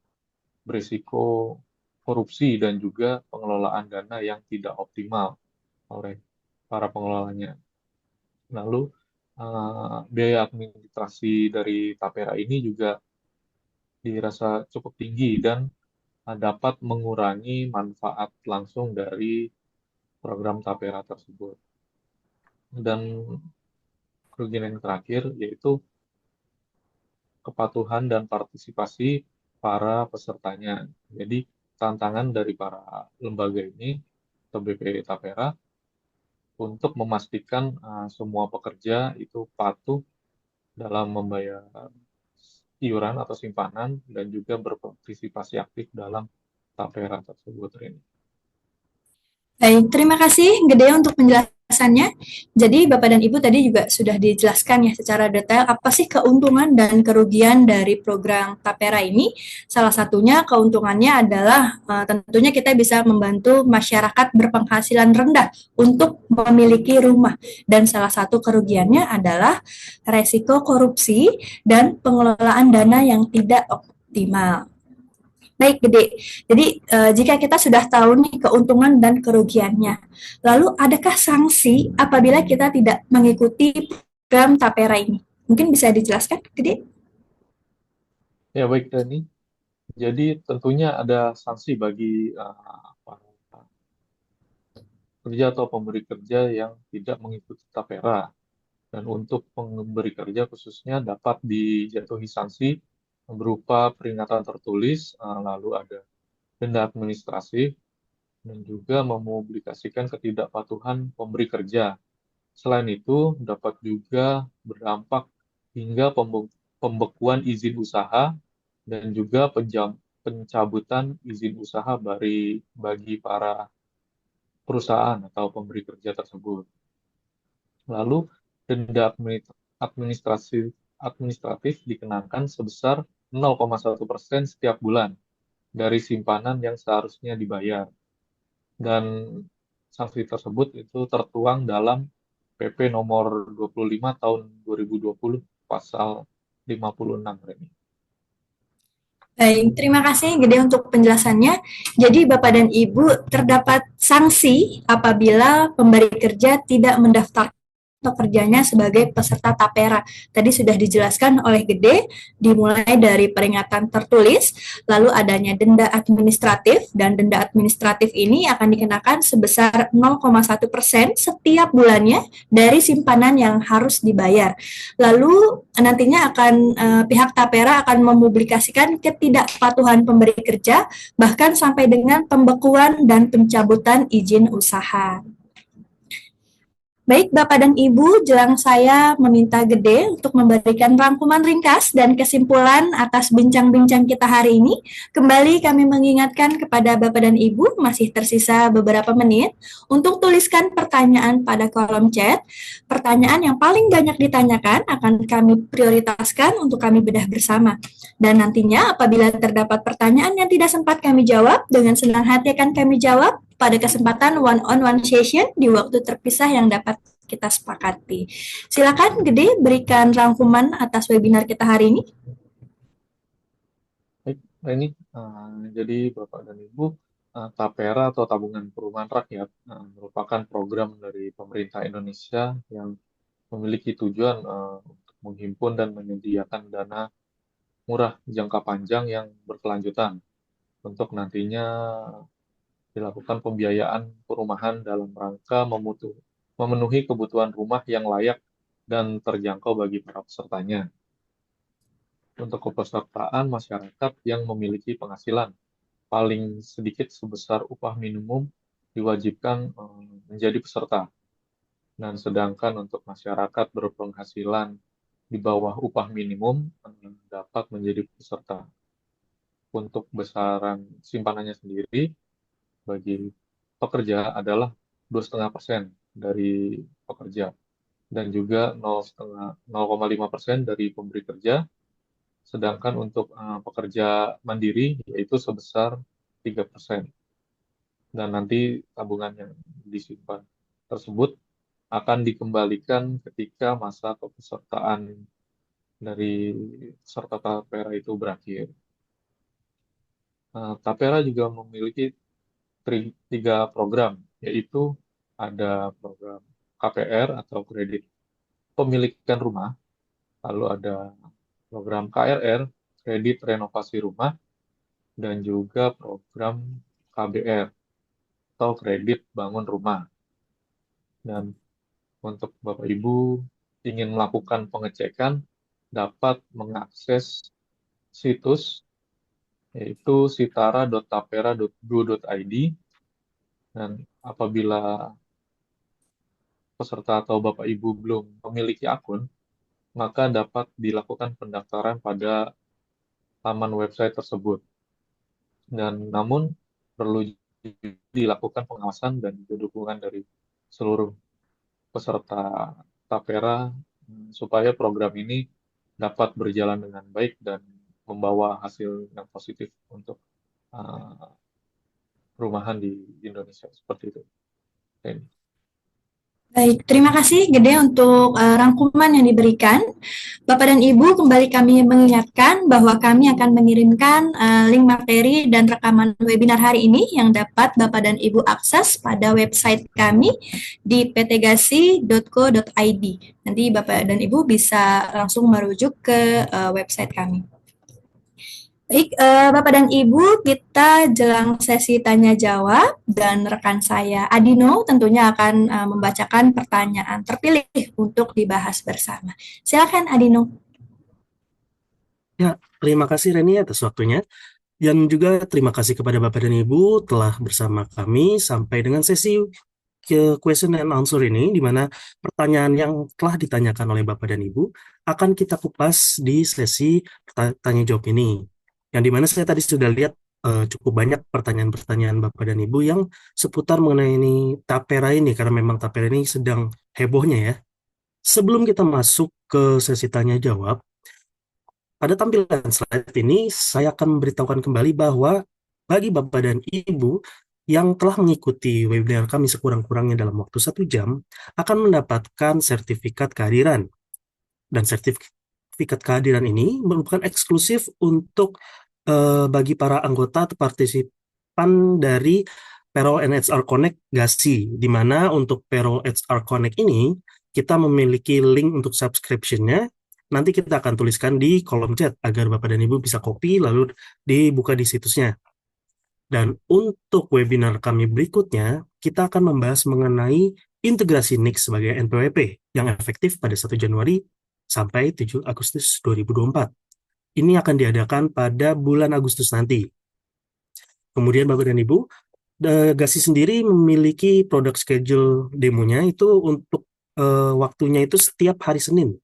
berisiko korupsi dan juga pengelolaan dana yang tidak optimal oleh para pengelolanya. Lalu biaya administrasi dari Tapera ini juga dirasa cukup tinggi dan dapat mengurangi manfaat langsung dari program Tapera tersebut. Dan kerugian yang terakhir yaitu kepatuhan dan partisipasi para pesertanya. Jadi tantangan dari para lembaga ini atau BP Tapera untuk memastikan semua pekerja itu patuh dalam membayar iuran atau simpanan dan juga berpartisipasi aktif dalam Tapera tersebut, Rini. Baik, terima kasih Gede untuk penjelasannya. Jadi Bapak dan Ibu tadi juga sudah dijelaskan ya secara detail apa sih keuntungan dan kerugian dari program Tapera ini. Salah satunya keuntungannya adalah tentunya kita bisa membantu masyarakat berpenghasilan rendah untuk memiliki rumah. Dan salah satu kerugiannya adalah resiko korupsi dan pengelolaan dana yang tidak optimal. Baik, Gede. Jadi, jika kita sudah tahu nih keuntungan dan kerugiannya, lalu adakah sanksi apabila kita tidak mengikuti program Tapera ini? Mungkin bisa dijelaskan, Gede? Ya, baik, Dani. Jadi tentunya ada sanksi bagi para kerja atau pemberi kerja yang tidak mengikuti Tapera. Dan untuk pemberi kerja khususnya dapat dijatuhi sanksi berupa peringatan tertulis, lalu ada denda administratif, dan juga mempublikasikan ketidakpatuhan pemberi kerja. Selain itu, dapat juga berdampak hingga pembekuan izin usaha dan juga pencabutan izin usaha bagi para perusahaan atau pemberi kerja tersebut. Lalu, denda administratif dikenakan sebesar 0,1% setiap bulan dari simpanan yang seharusnya dibayar. Dan sanksi tersebut itu tertuang dalam PP nomor 25 tahun 2020 pasal 56 ini. Baik, terima kasih Gede untuk penjelasannya. Jadi Bapak dan Ibu terdapat sanksi apabila pemberi kerja tidak mendaftarkan pekerjanya sebagai peserta tapera. Tadi sudah dijelaskan oleh Gede, dimulai dari peringatan tertulis, lalu adanya denda administratif, dan denda administratif ini akan dikenakan sebesar 0,1% setiap bulannya dari simpanan yang harus dibayar. Lalu nantinya akan pihak tapera akan mempublikasikan ketidakpatuhan pemberi kerja, bahkan sampai dengan pembekuan dan pencabutan izin usaha. Baik, Bapak dan Ibu, jelang saya meminta Gede untuk memberikan rangkuman ringkas dan kesimpulan atas bincang-bincang kita hari ini. Kembali kami mengingatkan kepada Bapak dan Ibu, masih tersisa beberapa menit, untuk tuliskan pertanyaan pada kolom chat. Pertanyaan yang paling banyak ditanyakan akan kami prioritaskan untuk kami bedah bersama. Dan nantinya apabila terdapat pertanyaan yang tidak sempat kami jawab, dengan senang hati akan kami jawab pada kesempatan one-on-one session di waktu terpisah yang dapat kita sepakati. Silakan Gede berikan rangkuman atas webinar kita hari ini. Baik, ini jadi Bapak dan Ibu, Tapera atau Tabungan Perumahan Rakyat merupakan program dari pemerintah Indonesia yang memiliki tujuan untuk menghimpun dan menyediakan dana murah jangka panjang yang berkelanjutan untuk nantinya dilakukan pembiayaan perumahan dalam rangka memenuhi kebutuhan rumah yang layak dan terjangkau bagi para pesertanya. Untuk kepesertaan masyarakat yang memiliki penghasilan paling sedikit sebesar upah minimum diwajibkan menjadi peserta. Dan sedangkan untuk masyarakat berpenghasilan di bawah upah minimum dapat menjadi peserta. Untuk besaran simpanannya sendiri bagi pekerja adalah 2,5% dari pekerja dan juga 0,5% dari pemberi kerja. Sedangkan untuk pekerja mandiri yaitu sebesar 3%. Dan nanti tabungan yang disimpan tersebut akan dikembalikan ketika masa kepesertaan dari peserta tapera itu berakhir. Tapera juga memiliki 3 program, yaitu ada program KPR atau kredit pemilikan rumah, lalu ada program KRR, kredit renovasi rumah, dan juga program KBR atau kredit bangun rumah. Dan untuk Bapak Ibu ingin melakukan pengecekan, dapat mengakses situs yaitu sitara.tapera.go.id, dan apabila peserta atau Bapak Ibu belum memiliki akun, maka dapat dilakukan pendaftaran pada laman website tersebut. Dan namun perlu dilakukan pengawasan dan dukungan dari seluruh peserta tapera supaya program ini dapat berjalan dengan baik dan membawa hasil yang positif untuk perumahan di Indonesia, seperti itu. Baik, terima kasih Gede untuk rangkuman yang diberikan. Bapak dan Ibu, kembali kami mengingatkan bahwa kami akan mengirimkan link materi dan rekaman webinar hari ini yang dapat Bapak dan Ibu akses pada website kami di ptgasi.co.id. Nanti Bapak dan Ibu bisa langsung merujuk ke website kami. Baik, Bapak dan Ibu, kita jelang sesi tanya-jawab, dan rekan saya Adino tentunya akan membacakan pertanyaan terpilih untuk dibahas bersama. Silakan Adino. Ya, terima kasih Reni atas waktunya. Dan juga terima kasih kepada Bapak dan Ibu telah bersama kami sampai dengan sesi question and answer ini, di mana pertanyaan yang telah ditanyakan oleh Bapak dan Ibu akan kita kupas di sesi tanya jawab ini. Yang dimana saya tadi sudah lihat cukup banyak pertanyaan-pertanyaan Bapak dan Ibu yang seputar mengenai ini tapera ini, karena memang tapera ini sedang hebohnya ya. Sebelum kita masuk ke sesi tanya jawab, pada tampilan slide ini saya akan memberitahukan kembali bahwa bagi Bapak dan Ibu yang telah mengikuti webinar kami sekurang-kurangnya dalam waktu 1 jam akan mendapatkan sertifikat kehadiran. Dan sertifikat kehadiran ini merupakan eksklusif untuk bagi para anggota atau partisipan dari Payroll and HR Connect GASI, di mana untuk Payroll HR Connect ini kita memiliki link untuk subscription-nya. Nanti kita akan tuliskan di kolom chat agar Bapak dan Ibu bisa copy lalu dibuka di situsnya. Dan untuk webinar kami berikutnya, kita akan membahas mengenai integrasi NIX sebagai NPWP yang efektif pada 1 Januari sampai 7 Agustus 2024. Ini akan diadakan pada bulan Agustus nanti. Kemudian Bapak dan Ibu, Gasi sendiri memiliki produk schedule demonya itu untuk waktunya itu setiap hari Senin,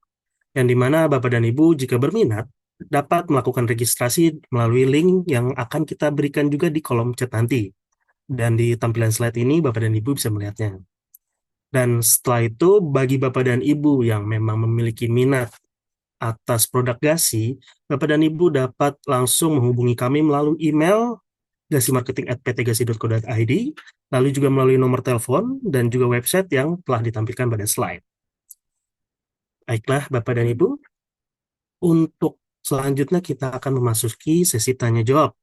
yang dimana Bapak dan Ibu jika berminat dapat melakukan registrasi melalui link yang akan kita berikan juga di kolom chat nanti. Dan di tampilan slide ini Bapak dan Ibu bisa melihatnya. Dan setelah itu bagi Bapak dan Ibu yang memang memiliki minat atas produk Gasi, Bapak dan Ibu dapat langsung menghubungi kami melalui email gasimarketing@ptgasi.co.id, lalu juga melalui nomor telepon dan juga website yang telah ditampilkan pada slide. Baiklah Bapak dan Ibu, untuk selanjutnya kita akan memasuki sesi tanya jawab,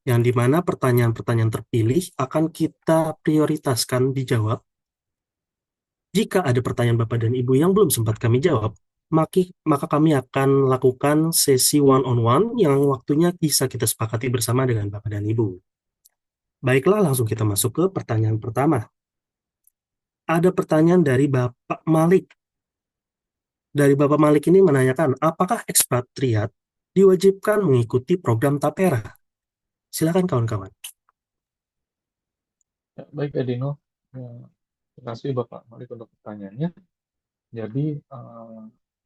yang dimana pertanyaan-pertanyaan terpilih akan kita prioritaskan dijawab. Jika ada pertanyaan Bapak dan Ibu yang belum sempat kami jawab, maka kami akan lakukan sesi one-on-one yang waktunya bisa kita sepakati bersama dengan Bapak dan Ibu. Baiklah, langsung kita masuk ke pertanyaan pertama. Ada pertanyaan dari Bapak Malik. Dari Bapak Malik ini menanyakan, apakah ekspatriat diwajibkan mengikuti program Tapera? Silakan kawan-kawan. Ya, baik Edino. Terima kasih Bapak Malik untuk pertanyaannya. Jadi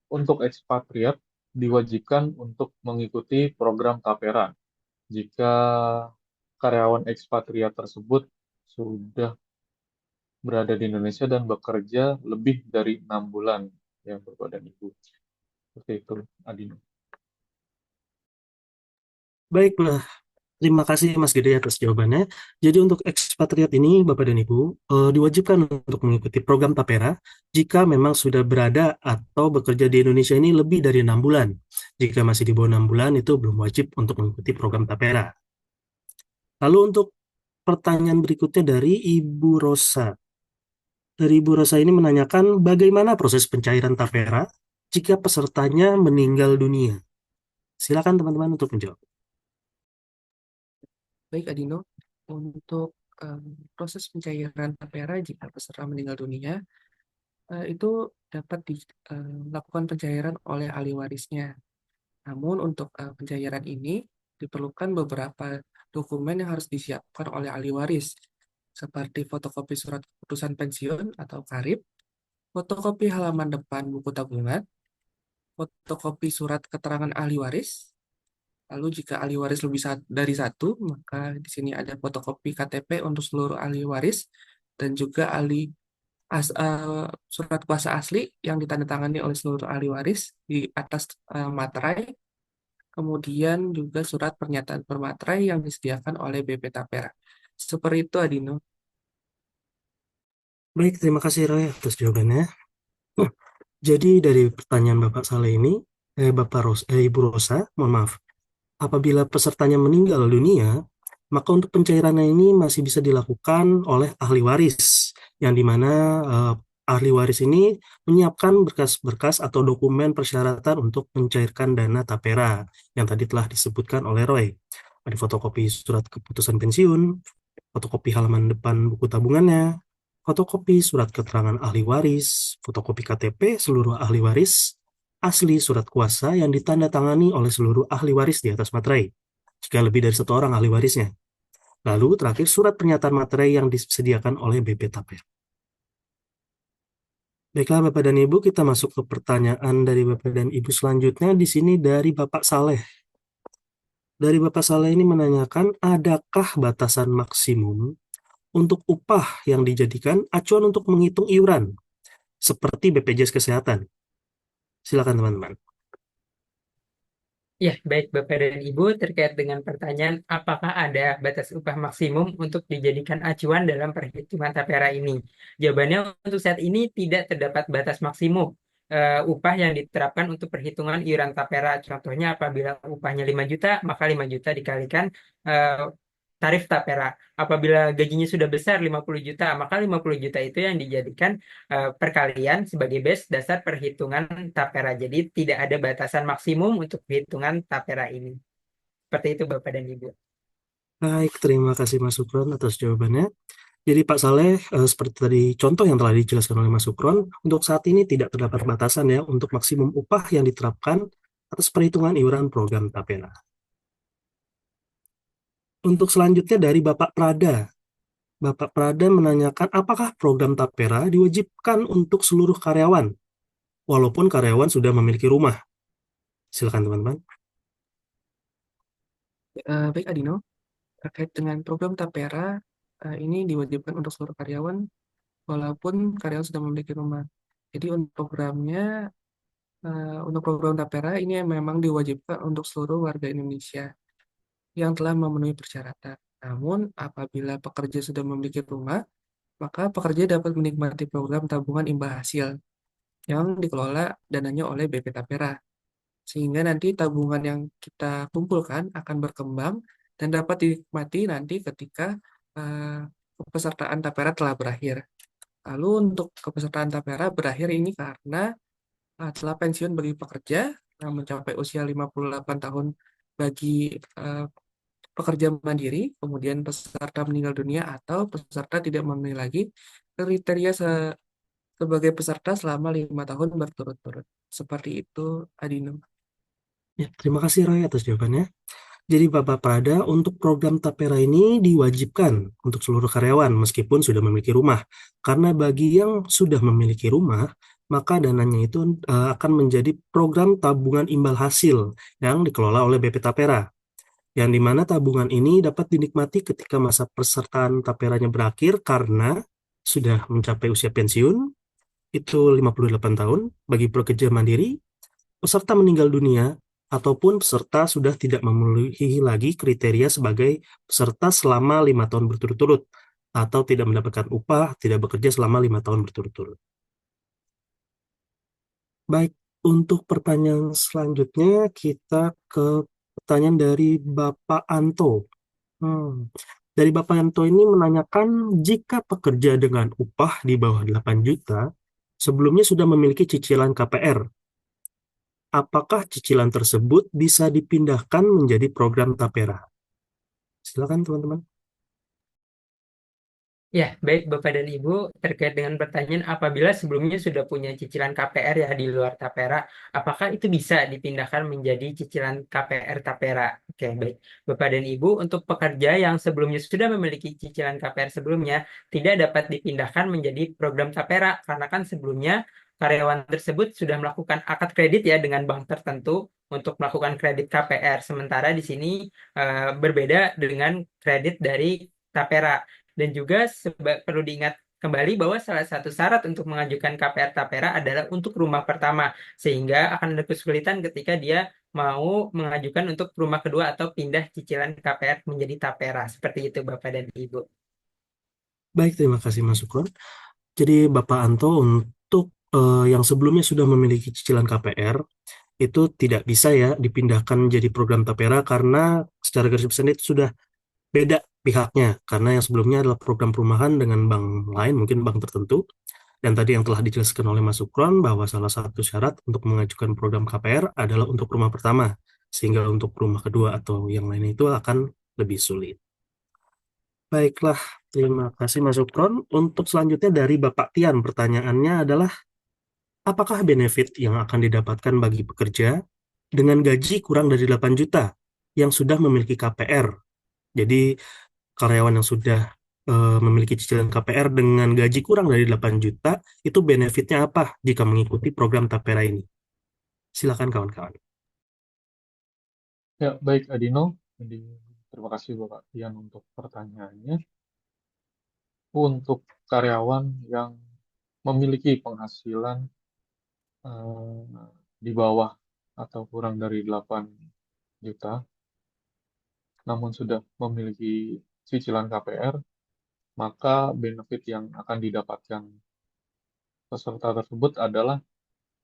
untuk ekspatriat diwajibkan untuk mengikuti program Tapera jika karyawan ekspatriat tersebut sudah berada di Indonesia dan bekerja lebih dari 6 bulan, ya Bapak dan Ibu. Seperti itu, Adino. Baiklah, terima kasih Mas Gede atas jawabannya. Jadi untuk ekspatriat ini, Bapak dan Ibu, diwajibkan untuk mengikuti program Tapera jika memang sudah berada atau bekerja di Indonesia ini lebih dari 6 bulan. Jika masih di bawah 6 bulan, itu belum wajib untuk mengikuti program Tapera. Lalu untuk pertanyaan berikutnya dari Ibu Rosa. Dari Ibu Rosa ini menanyakan bagaimana proses pencairan Tapera jika pesertanya meninggal dunia. Silakan teman-teman untuk menjawab. Baik, Adino. Untuk proses pencairan tapera jika peserta meninggal dunia, itu dapat dilakukan pencairan oleh ahli warisnya. Namun untuk pencairan ini diperlukan beberapa dokumen yang harus disiapkan oleh ahli waris, seperti fotokopi surat keputusan pensiun atau KARIP, fotokopi halaman depan buku tabungan, fotokopi surat keterangan ahli waris. Lalu jika ahli waris lebih dari satu, maka di sini ada fotokopi KTP untuk seluruh ahli waris dan juga surat kuasa asli yang ditandatangani oleh seluruh ahli waris di atas materai. Kemudian juga surat pernyataan permaterai yang disediakan oleh BP Tapera. Seperti itu, Adino. Baik, terima kasih Roy atas jawabannya. Jadi dari pertanyaan Bapak Saleh ini, Ibu Rosa, mohon maaf, apabila pesertanya meninggal dunia, maka untuk pencairannya ini masih bisa dilakukan oleh ahli waris, yang dimana ahli waris ini menyiapkan berkas-berkas atau dokumen persyaratan untuk mencairkan dana tapera yang tadi telah disebutkan oleh Roy. Ada fotokopi surat keputusan pensiun, fotokopi halaman depan buku tabungannya, fotokopi surat keterangan ahli waris, fotokopi KTP seluruh ahli waris, asli surat kuasa yang ditandatangani oleh seluruh ahli waris di atas materai, jika lebih dari satu orang ahli warisnya. Lalu terakhir surat pernyataan materai yang disediakan oleh BP Tapera. Baiklah Bapak dan Ibu, kita masuk ke pertanyaan dari Bapak dan Ibu selanjutnya. Di sini dari Bapak Saleh. Dari Bapak Saleh ini menanyakan, adakah batasan maksimum untuk upah yang dijadikan acuan untuk menghitung iuran, seperti BPJS Kesehatan? Silakan teman-teman. Ya, baik Bapak dan Ibu, terkait dengan pertanyaan apakah ada batas upah maksimum untuk dijadikan acuan dalam perhitungan tapera ini? Jawabannya untuk saat ini tidak terdapat batas maksimum upah yang diterapkan untuk perhitungan iuran tapera. Contohnya apabila upahnya 5 juta, maka 5 juta dikalikan tarif tapera. Apabila gajinya sudah besar 50 juta, maka 50 juta itu yang dijadikan perkalian sebagai base dasar perhitungan tapera. Jadi tidak ada batasan maksimum untuk perhitungan tapera ini. Seperti itu Bapak dan Ibu. Baik, terima kasih Mas Sukron atas jawabannya. Jadi Pak Saleh, seperti tadi contoh yang telah dijelaskan oleh Mas Sukron, untuk saat ini tidak terdapat batasan ya untuk maksimum upah yang diterapkan atas perhitungan iuran program Tapera. Untuk selanjutnya dari Bapak Prada. Bapak Prada menanyakan apakah program Tapera diwajibkan untuk seluruh karyawan, walaupun karyawan sudah memiliki rumah. Silakan teman-teman. Baik Adino, terkait dengan program Tapera, ini diwajibkan untuk seluruh karyawan walaupun karyawan sudah memiliki rumah. Jadi untuk program Tapera ini memang diwajibkan untuk seluruh warga Indonesia yang telah memenuhi persyaratan. Namun, apabila pekerja sudah memiliki rumah, maka pekerja dapat menikmati program tabungan imbal hasil yang dikelola dananya oleh BP Tapera. Sehingga nanti tabungan yang kita kumpulkan akan berkembang dan dapat dinikmati nanti ketika kepesertaan Tapera telah berakhir. Lalu untuk kepesertaan Tapera berakhir ini karena telah pensiun bagi pekerja yang mencapai usia 58 tahun bagi pekerja mandiri, kemudian peserta meninggal dunia atau peserta tidak memenuhi lagi kriteria sebagai peserta selama 5 tahun berturut-turut. Seperti itu, Adino. Ya, terima kasih Roy atas jawabannya. Jadi Bapak Prada, untuk program Tapera ini diwajibkan untuk seluruh karyawan meskipun sudah memiliki rumah. Karena bagi yang sudah memiliki rumah, maka dananya itu akan menjadi program tabungan imbal hasil yang dikelola oleh BP Tapera. Yang dimana tabungan ini dapat dinikmati ketika masa pesertaan Taperanya berakhir karena sudah mencapai usia pensiun, itu 58 tahun bagi pekerja mandiri, peserta meninggal dunia, ataupun peserta sudah tidak memenuhi lagi kriteria sebagai peserta selama 5 tahun berturut-turut, atau tidak mendapatkan upah, tidak bekerja selama 5 tahun berturut-turut. Baik, untuk pertanyaan selanjutnya kita ke pertanyaan dari Bapak Anto. Dari Bapak Anto ini menanyakan jika pekerja dengan upah di bawah 8 juta sebelumnya sudah memiliki cicilan KPR, apakah cicilan tersebut bisa dipindahkan menjadi program Tapera? Silakan teman-teman. Ya, baik Bapak dan Ibu, terkait dengan pertanyaan apabila sebelumnya sudah punya cicilan KPR ya di luar Tapera, apakah itu bisa dipindahkan menjadi cicilan KPR Tapera? Oke, baik. Bapak dan Ibu, untuk pekerja yang sebelumnya sudah memiliki cicilan KPR sebelumnya, tidak dapat dipindahkan menjadi program Tapera, karena kan sebelumnya karyawan tersebut sudah melakukan akad kredit ya dengan bank tertentu untuk melakukan kredit KPR. Sementara di sini berbeda dengan kredit dari Tapera. Dan juga perlu diingat kembali bahwa salah satu syarat untuk mengajukan KPR Tapera adalah untuk rumah pertama, sehingga akan ada kesulitan ketika dia mau mengajukan untuk rumah kedua atau pindah cicilan KPR menjadi Tapera. Seperti itu Bapak dan Ibu. Baik, terima kasih Mas Sukron. Jadi Bapak Anto, untuk yang sebelumnya sudah memiliki cicilan KPR, itu tidak bisa ya dipindahkan menjadi program Tapera karena secara garis besar itu sudah beda pihaknya. Karena yang sebelumnya adalah program perumahan dengan bank lain, mungkin bank tertentu. Dan tadi yang telah dijelaskan oleh Mas Sukron bahwa salah satu syarat untuk mengajukan program KPR adalah untuk rumah pertama. Sehingga untuk rumah kedua atau yang lain itu akan lebih sulit. Baiklah, terima kasih Mas Sukron. Untuk selanjutnya dari Bapak Tian, pertanyaannya adalah apakah benefit yang akan didapatkan bagi pekerja dengan gaji kurang dari 8 juta yang sudah memiliki KPR? Jadi karyawan yang sudah memiliki cicilan KPR dengan gaji kurang dari 8 juta, itu benefitnya apa jika mengikuti program Tapera ini? Silakan kawan-kawan. Ya, baik Adino. Jadi, terima kasih Bapak Tian untuk pertanyaannya. Untuk karyawan yang memiliki penghasilan di bawah atau kurang dari 8 juta, namun sudah memiliki cicilan KPR, maka benefit yang akan didapatkan peserta tersebut adalah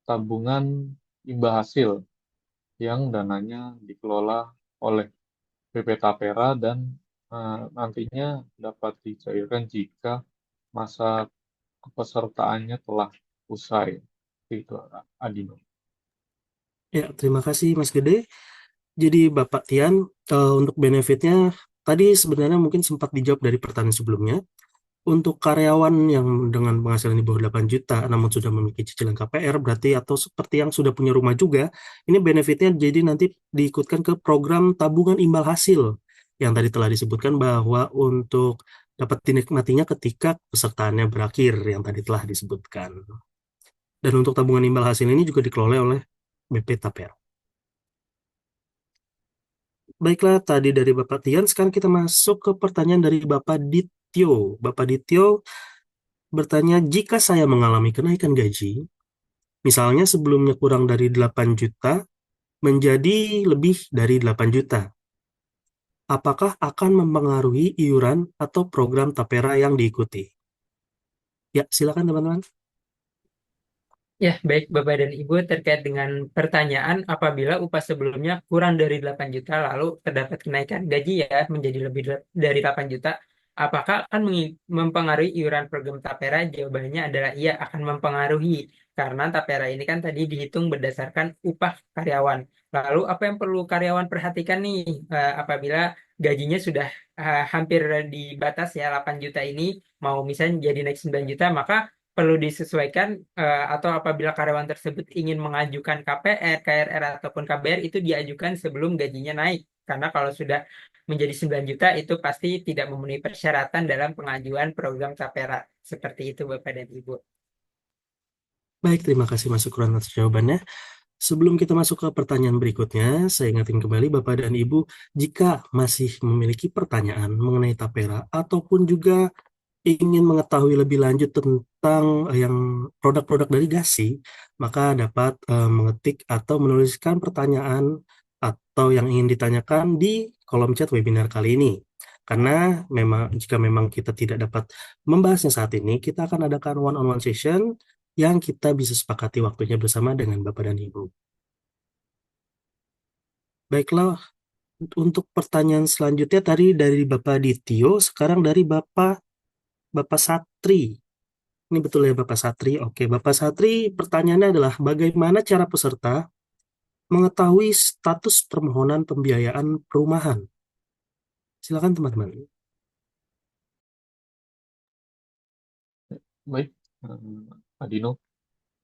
tabungan imbal hasil yang dananya dikelola oleh BP Tapera dan nantinya dapat dicairkan jika masa kepesertaannya telah usai. Itu Adino. Ya, terima kasih Mas Gede. Jadi Bapak Tian, untuk benefitnya tadi sebenarnya mungkin sempat dijawab dari pertanyaan sebelumnya. Untuk karyawan yang dengan penghasilan di bawah 8 juta namun sudah memiliki cicilan KPR berarti atau seperti yang sudah punya rumah juga, ini benefitnya jadi nanti diikutkan ke program tabungan imbal hasil yang tadi telah disebutkan bahwa untuk dapat dinikmatinya ketika pesertaannya berakhir yang tadi telah disebutkan. Dan untuk tabungan imbal hasil ini juga dikelola oleh BP Tapera. Baiklah, tadi dari Bapak Tian, sekarang kita masuk ke pertanyaan dari Bapak Dityo. Bapak Dityo bertanya, jika saya mengalami kenaikan gaji, misalnya sebelumnya kurang dari 8 juta menjadi lebih dari 8 juta, apakah akan mempengaruhi iuran atau program Tapera yang diikuti? Ya, silakan teman-teman. Ya, baik Bapak dan Ibu, terkait dengan pertanyaan apabila upah sebelumnya kurang dari 8 juta lalu terdapat kenaikan gaji ya menjadi lebih dari 8 juta, apakah akan mempengaruhi iuran program Tapera? Jawabannya adalah iya, akan mempengaruhi karena Tapera ini kan tadi dihitung berdasarkan upah karyawan. Lalu apa yang perlu karyawan perhatikan nih apabila gajinya sudah hampir di batas ya 8 juta ini mau misalnya jadi naik 9 juta, maka perlu disesuaikan atau apabila karyawan tersebut ingin mengajukan KPR, KRR ataupun KBR itu diajukan sebelum gajinya naik. Karena kalau sudah menjadi 9 juta itu pasti tidak memenuhi persyaratan dalam pengajuan program Tapera. Seperti itu Bapak dan Ibu. Baik, terima kasih Mas Sukron atas jawabannya. Sebelum kita masuk ke pertanyaan berikutnya, saya ingatin kembali Bapak dan Ibu, jika masih memiliki pertanyaan mengenai Tapera ataupun juga ingin mengetahui lebih lanjut tentang yang produk-produk dari Gasi, maka dapat mengetik atau menuliskan pertanyaan atau yang ingin ditanyakan di kolom chat webinar kali ini. Karena jika memang kita tidak dapat membahasnya saat ini, kita akan adakan one-on-one session yang kita bisa sepakati waktunya bersama dengan Bapak dan Ibu. Baiklah, untuk pertanyaan selanjutnya tadi dari Bapak Dityo, sekarang dari Bapak Satri. Ini betul ya Bapak Satri? Oke, Bapak Satri, pertanyaannya adalah bagaimana cara peserta mengetahui status permohonan pembiayaan perumahan? Silakan teman-teman. Baik, Adino.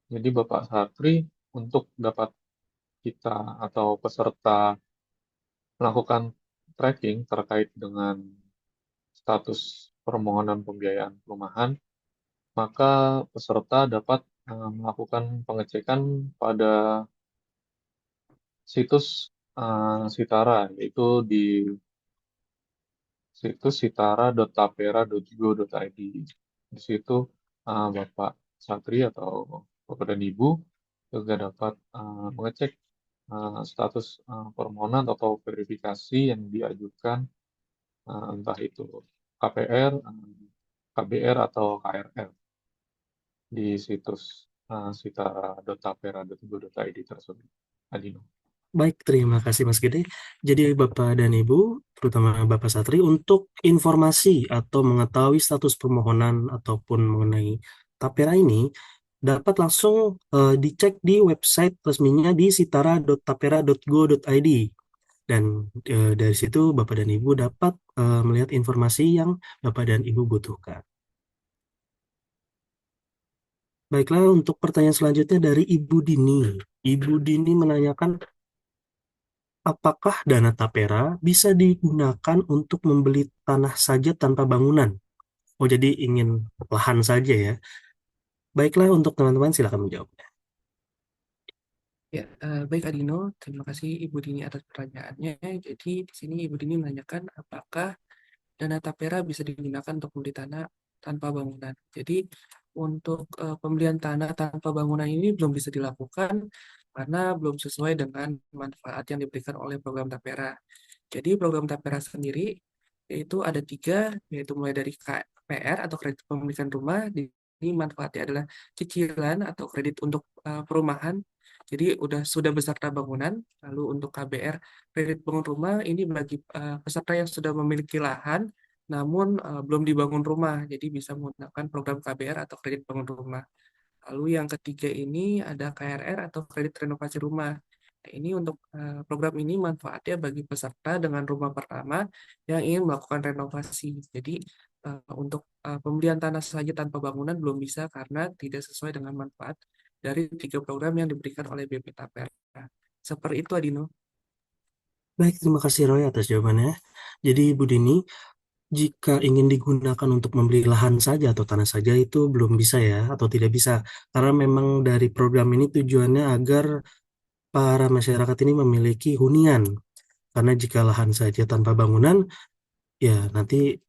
Jadi Bapak Satri, untuk dapat kita atau peserta melakukan tracking terkait dengan status permohonan pembiayaan perumahan, maka peserta dapat melakukan pengecekan pada situs Sitara, yaitu di situs sitara.tapera.go.id. Di situ Bapak Satri atau Bapak dan Ibu juga dapat mengecek status permohonan atau verifikasi yang diajukan, entah itu KPR, KBR, atau KRL di situs sitara.tapera.go.id tersebut. Adino. Baik, terima kasih Mas Gede. Jadi Bapak dan Ibu, terutama Bapak Satri, untuk informasi atau mengetahui status permohonan ataupun mengenai Tapera ini, dapat langsung dicek di website resminya di sitara.tapera.go.id. Dan dari situ Bapak dan Ibu dapat melihat informasi yang Bapak dan Ibu butuhkan. Baiklah, untuk pertanyaan selanjutnya dari Ibu Dini. Ibu Dini menanyakan, apakah dana Tapera bisa digunakan untuk membeli tanah saja tanpa bangunan? Oh, jadi ingin lahan saja ya. Baiklah, untuk teman-teman silakan menjawab. Ya, baik Adino, terima kasih Ibu Dini atas pertanyaannya. Jadi di sini Ibu Dini menanyakan apakah dana Tapera bisa digunakan untuk membeli tanah tanpa bangunan. Jadi untuk pembelian tanah tanpa bangunan ini belum bisa dilakukan karena belum sesuai dengan manfaat yang diberikan oleh program Tapera. Jadi program Tapera sendiri yaitu ada 3, yaitu mulai dari KPR atau kredit pemilikan rumah. Ini manfaatnya adalah cicilan atau kredit untuk perumahan Jadi sudah beserta bangunan. Lalu untuk KBR kredit bangun rumah ini bagi peserta yang sudah memiliki lahan namun belum dibangun rumah. Jadi bisa menggunakan program KBR atau kredit bangun rumah. Lalu yang ketiga ini ada KRR atau kredit renovasi rumah. Nah, ini untuk program ini manfaatnya bagi peserta dengan rumah pertama yang ingin melakukan renovasi. Jadi untuk pembelian tanah saja tanpa bangunan belum bisa karena tidak sesuai dengan manfaat dari tiga program yang diberikan oleh BP Tapera. Seperti itu, Adino. Baik, terima kasih Roy atas jawabannya. Jadi Bu Dini, jika ingin digunakan untuk membeli lahan saja atau tanah saja itu belum bisa ya, atau tidak bisa. Karena memang dari program ini tujuannya agar para masyarakat ini memiliki hunian. Karena jika lahan saja tanpa bangunan, ya nanti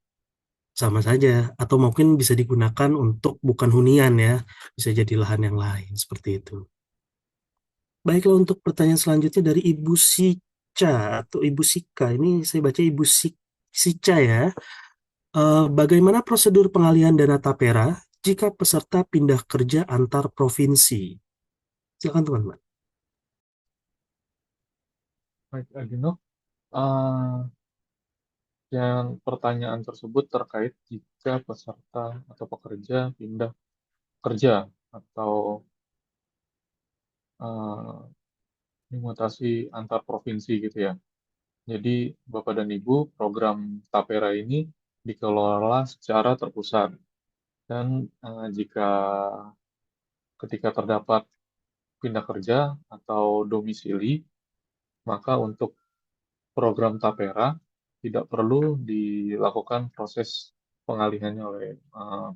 sama saja. Atau mungkin bisa digunakan untuk bukan hunian ya, bisa jadi lahan yang lain, seperti itu. Baiklah, untuk pertanyaan selanjutnya dari Ibu Sica atau Ibu Sika. Ini saya baca Ibu Sica ya. Bagaimana prosedur pengalihan dana tapera jika peserta pindah kerja antar provinsi? Silakan teman-teman. Baik, Agino. Eh, yang pertanyaan tersebut terkait jika peserta atau pekerja pindah kerja atau dimutasi antar provinsi gitu ya. Jadi Bapak dan Ibu, program Tapera ini dikelola secara terpusat. Dan jika ketika terdapat pindah kerja atau domisili, maka untuk program Tapera tidak perlu dilakukan proses pengalihannya oleh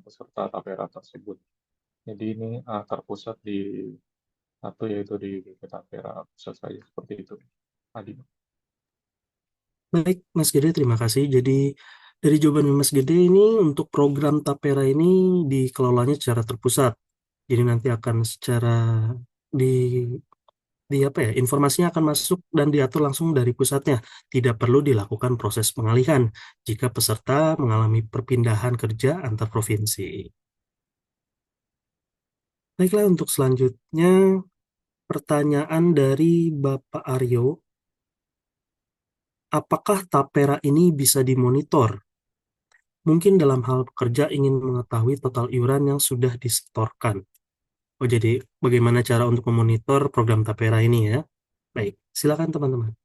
peserta Tapera tersebut. Jadi ini terpusat di satu yaitu di BP Tapera pusat saja seperti itu. Adi. Baik, Mas Gede, terima kasih. Jadi dari jawaban Mas Gede ini untuk program Tapera ini dikelolanya secara terpusat. Jadi nanti akan secara di di apa ya, informasinya akan masuk dan diatur langsung dari pusatnya. Tidak perlu dilakukan proses pengalihan jika peserta mengalami perpindahan kerja antar provinsi. Baiklah, untuk selanjutnya pertanyaan dari Bapak Aryo. Apakah Tapera ini bisa dimonitor? Mungkin dalam hal pekerja ingin mengetahui total iuran yang sudah disetorkan. Oh, jadi bagaimana cara untuk memonitor program Tapera ini ya? Baik, silakan teman-teman.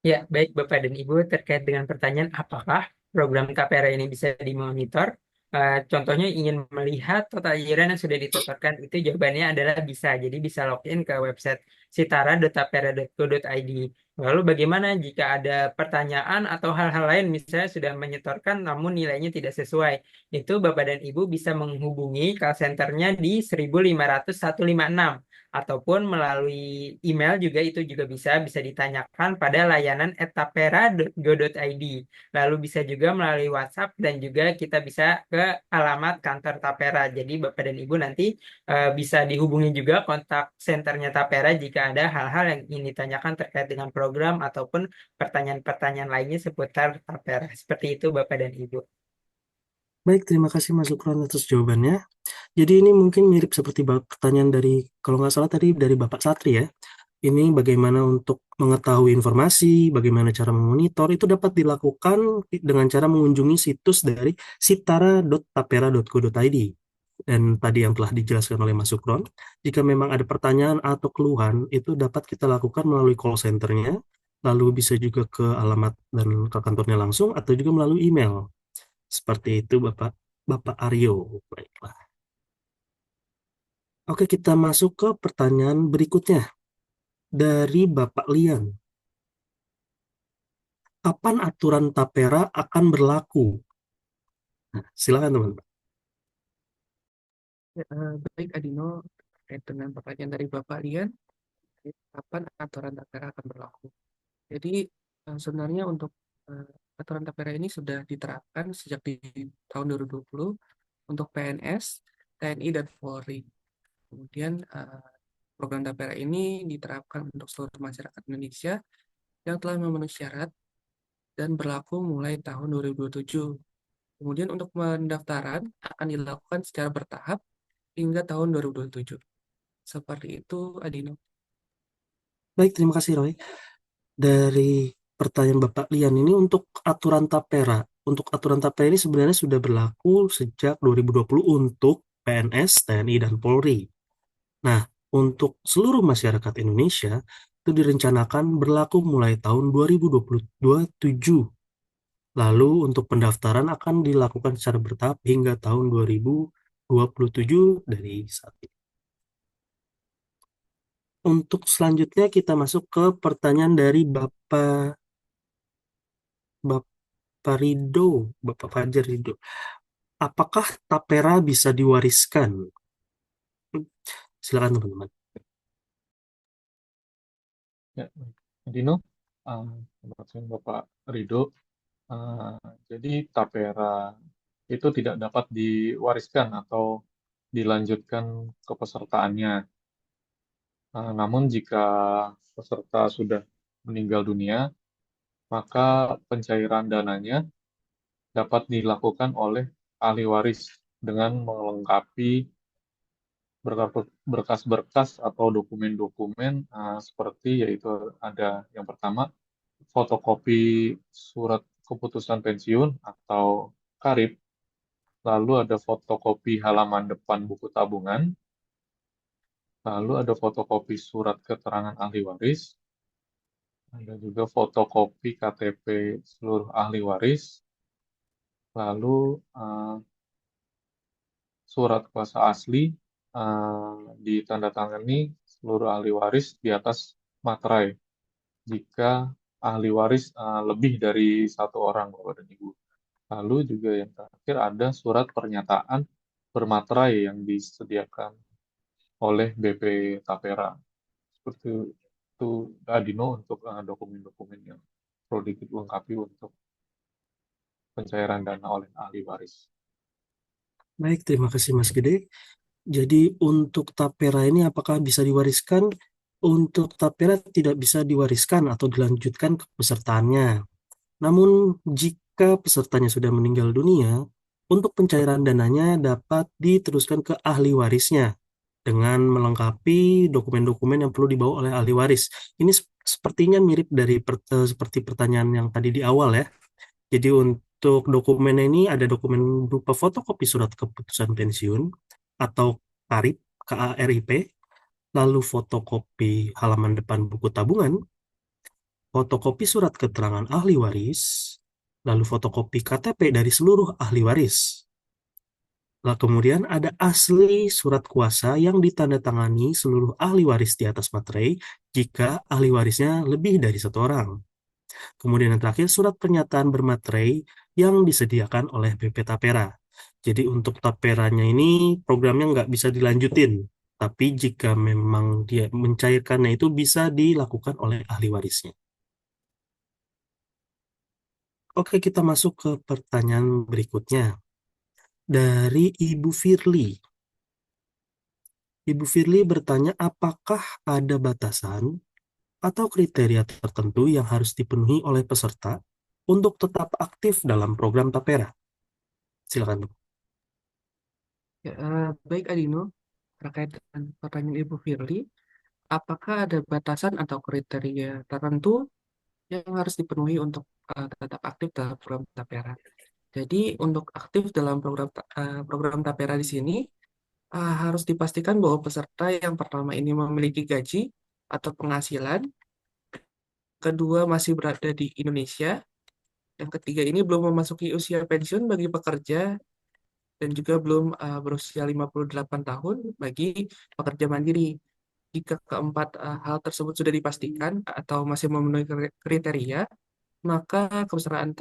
Ya, baik Bapak dan Ibu, terkait dengan pertanyaan apakah program KPR ini bisa dimonitor? Contohnya ingin melihat total iuran yang sudah disetorkan, itu jawabannya adalah bisa. Jadi bisa login ke website sitara.tapera.go.id. Lalu bagaimana jika ada pertanyaan atau hal-hal lain, misalnya sudah menyetorkan namun nilainya tidak sesuai? Itu Bapak dan Ibu bisa menghubungi call center-nya di 1500156 ataupun melalui email juga itu juga bisa ditanyakan pada layanan @tapera.go.id. Lalu bisa juga melalui WhatsApp dan juga kita bisa ke alamat kantor Tapera. Jadi Bapak dan Ibu nanti bisa dihubungi juga kontak senternya Tapera jika ada hal-hal yang ingin ditanyakan terkait dengan program ataupun pertanyaan-pertanyaan lainnya seputar Tapera. Seperti itu Bapak dan Ibu. Baik, terima kasih Mas Sukron atas jawabannya. Jadi ini mungkin mirip seperti pertanyaan dari, kalau nggak salah tadi dari Bapak Satri ya. Ini bagaimana untuk mengetahui informasi, bagaimana cara memonitor, itu dapat dilakukan dengan cara mengunjungi situs dari sitara.tapera.go.id. Dan tadi yang telah dijelaskan oleh Mas Sukron, jika memang ada pertanyaan atau keluhan, itu dapat kita lakukan melalui call center-nya, lalu bisa juga ke alamat dan ke kantornya langsung, atau juga melalui email. Seperti itu Bapak Bapak Aryo. Baiklah. Oke, kita masuk ke pertanyaan berikutnya dari Bapak Lian. Kapan aturan Tapera akan berlaku? Nah, silakan teman-teman. Ya, baik, Adino, terkait dengan pertanyaan dari Bapak Lian, kapan aturan Tapera akan berlaku? Jadi sebenarnya untuk aturan Tapera ini sudah diterapkan sejak di tahun 2020 untuk PNS, TNI, dan Polri. Kemudian program Tapera ini diterapkan untuk seluruh masyarakat Indonesia yang telah memenuhi syarat dan berlaku mulai tahun 2027. Kemudian untuk pendaftaran akan dilakukan secara bertahap hingga tahun 2027. Seperti itu, Adino. Baik, terima kasih Roy. Dari pertanyaan Bapak Lian ini untuk aturan tapera. Untuk aturan tapera ini sebenarnya sudah berlaku sejak 2020 untuk PNS, TNI, dan Polri. Nah, untuk seluruh masyarakat Indonesia itu direncanakan berlaku mulai tahun 2027. Lalu untuk pendaftaran akan dilakukan secara bertahap hingga tahun 2027 dari saat ini. Untuk selanjutnya kita masuk ke pertanyaan dari Bapak Rido, Bapak Fajar Rido. Apakah tapera bisa diwariskan? Silakan teman-teman. Ya, baik. Dino, terima kasih Bapak Rido. Jadi tapera itu tidak dapat diwariskan atau dilanjutkan ke pesertaannya. Namun jika peserta sudah meninggal dunia, maka pencairan dananya dapat dilakukan oleh ahli waris dengan melengkapi berkas-berkas atau dokumen-dokumen seperti yaitu ada yang pertama fotokopi surat keputusan pensiun atau KARIP, lalu ada fotokopi halaman depan buku tabungan, lalu ada fotokopi surat keterangan ahli waris, ada juga fotokopi KTP seluruh ahli waris, lalu surat kuasa asli ditandatangani seluruh ahli waris di atas materai jika ahli waris lebih dari satu orang, Bapak dan Ibu. Lalu juga yang terakhir ada surat pernyataan bermaterai yang disediakan oleh BP Tapera. Seperti itu Adino untuk dokumen-dokumen yang perlu dilengkapi untuk pencairan dana oleh ahli waris. Baik, terima kasih Mas Gede. Jadi untuk tapera ini apakah bisa diwariskan? Untuk tapera tidak bisa diwariskan atau dilanjutkan ke pesertaannya. Namun jika pesertanya sudah meninggal dunia, untuk pencairan dananya dapat diteruskan ke ahli warisnya dengan melengkapi dokumen-dokumen yang perlu dibawa oleh ahli waris. Ini sepertinya mirip dari seperti pertanyaan yang tadi di awal ya. Jadi untuk dokumen ini ada dokumen berupa fotokopi surat keputusan pensiun atau KARIP, KARIP, lalu fotokopi halaman depan buku tabungan, fotokopi surat keterangan ahli waris, lalu fotokopi KTP dari seluruh ahli waris. Lalu kemudian ada asli surat kuasa yang ditandatangani seluruh ahli waris di atas materai jika ahli warisnya lebih dari satu orang. Kemudian yang terakhir, surat pernyataan bermaterai yang disediakan oleh BP Tapera. Jadi untuk Taperanya ini programnya nggak bisa dilanjutin. Tapi jika memang dia mencairkannya itu bisa dilakukan oleh ahli warisnya. Oke, kita masuk ke pertanyaan berikutnya. Dari Ibu Firly. Ibu Firly bertanya apakah ada batasan atau kriteria tertentu yang harus dipenuhi oleh peserta untuk tetap aktif dalam program Tapera? Silakan. Ya, baik Adino, terkait dengan pertanyaan Ibu Firly, apakah ada batasan atau kriteria tertentu yang harus dipenuhi untuk tetap aktif dalam program Tapera? Jadi untuk aktif dalam program Tapera di sini harus dipastikan bahwa peserta yang pertama ini memiliki gaji atau penghasilan, kedua masih berada di Indonesia, yang ketiga ini belum memasuki usia pensiun bagi pekerja, dan juga belum berusia 58 tahun bagi pekerja mandiri. Jika keempat hal tersebut sudah dipastikan atau masih memenuhi kriteria, maka kepesertaan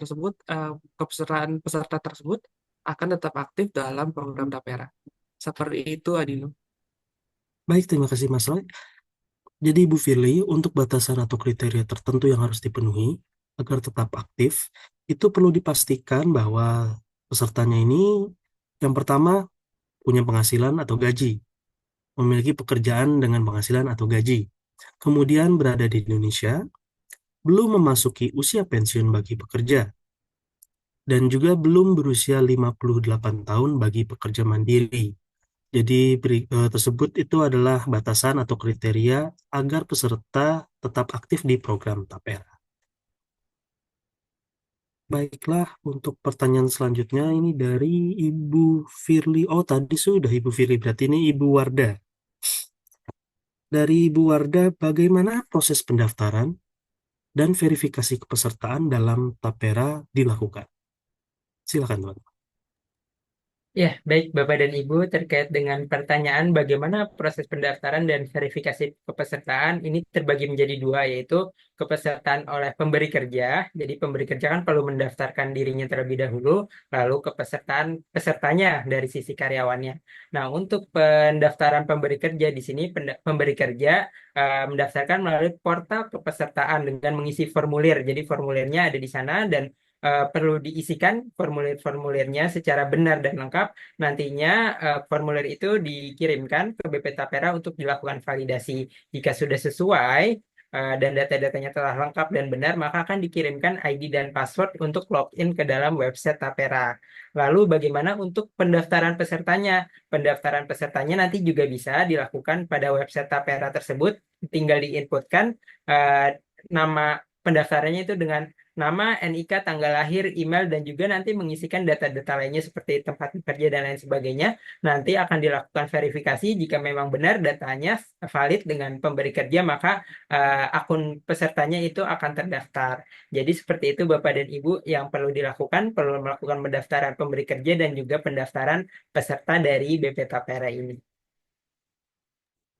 peserta tersebut akan tetap aktif dalam program Tapera. Seperti itu, Adino. Baik, terima kasih Mas Roy. Jadi Ibu Firly, untuk batasan atau kriteria tertentu yang harus dipenuhi agar tetap aktif, itu perlu dipastikan bahwa pesertanya ini yang pertama punya penghasilan atau gaji, memiliki pekerjaan dengan penghasilan atau gaji, kemudian berada di Indonesia, belum memasuki usia pensiun bagi pekerja, dan juga belum berusia 58 tahun bagi pekerja mandiri. Jadi tersebut itu adalah batasan atau kriteria agar peserta tetap aktif di program Tapera. Baiklah, untuk pertanyaan selanjutnya ini dari Ibu Firly. Oh, tadi sudah Ibu Firly, berarti ini Ibu Warda. Dari Ibu Warda, bagaimana proses pendaftaran dan verifikasi kepesertaan dalam Tapera dilakukan? Silakan, Tuan. Ya, baik Bapak dan Ibu, terkait dengan pertanyaan bagaimana proses pendaftaran dan verifikasi kepesertaan, ini terbagi menjadi dua, yaitu kepesertaan oleh pemberi kerja. Jadi pemberi kerja kan perlu mendaftarkan dirinya terlebih dahulu, lalu kepesertaan pesertanya dari sisi karyawannya. Nah, untuk pendaftaran pemberi kerja di sini, pemberi kerja mendaftarkan melalui portal kepesertaan dengan mengisi formulir. Jadi formulirnya ada di sana dan perlu diisikan formulir-formulirnya secara benar dan lengkap. Nantinya formulir itu dikirimkan ke BP Tapera untuk dilakukan validasi. Jika sudah sesuai dan data-datanya telah lengkap dan benar, maka akan dikirimkan ID dan password untuk login ke dalam website Tapera. Lalu bagaimana untuk pendaftaran pesertanya? Pendaftaran pesertanya nanti juga bisa dilakukan pada website Tapera tersebut. Tinggal diinputkan nama pendaftarannya itu dengan nama, NIK, tanggal lahir, email, dan juga nanti mengisikan data-data lainnya seperti tempat bekerja dan lain sebagainya. Nanti akan dilakukan verifikasi jika memang benar datanya valid dengan pemberi kerja, maka akun pesertanya itu akan terdaftar. Jadi seperti itu Bapak dan Ibu yang perlu dilakukan, perlu melakukan pendaftaran pemberi kerja dan juga pendaftaran peserta dari BP Tapera ini.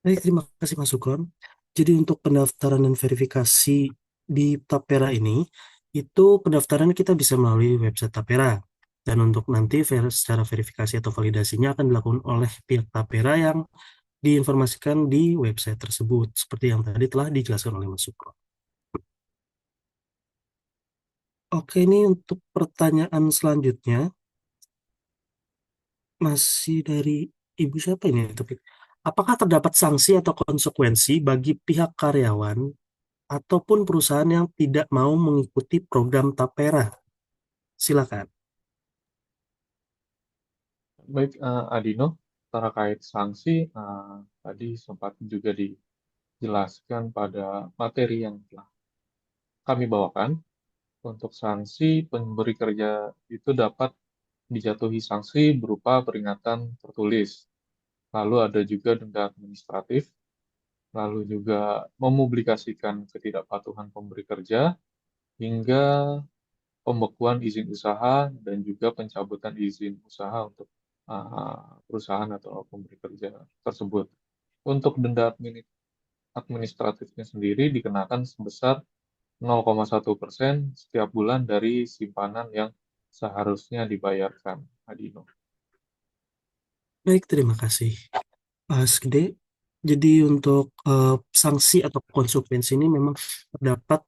Baik, terima kasih Mas Sukron. Jadi untuk pendaftaran dan verifikasi di Tapera ini, itu pendaftaran kita bisa melalui website Tapera. Dan untuk nanti secara verifikasi atau validasinya akan dilakukan oleh pihak Tapera yang diinformasikan di website tersebut, seperti yang tadi telah dijelaskan oleh Mas Sukron. Oke, ini untuk pertanyaan selanjutnya, masih dari Ibu siapa ini? Tapi apakah terdapat sanksi atau konsekuensi bagi pihak karyawan ataupun perusahaan yang tidak mau mengikuti program Tapera? Silakan. Baik, Adino, terkait sanksi, tadi sempat juga dijelaskan pada materi yang telah kami bawakan. Untuk sanksi, pemberi kerja itu dapat dijatuhi sanksi berupa peringatan tertulis. Lalu ada juga denda administratif, lalu juga memublikasikan ketidakpatuhan pemberi kerja, hingga pembekuan izin usaha dan juga pencabutan izin usaha untuk perusahaan atau pemberi kerja tersebut. Untuk denda administratifnya sendiri dikenakan sebesar 0,1% setiap bulan dari simpanan yang seharusnya dibayarkan, Adino. Baik, terima kasih. Mas Gede, jadi untuk sanksi atau konsekuensi ini memang terdapat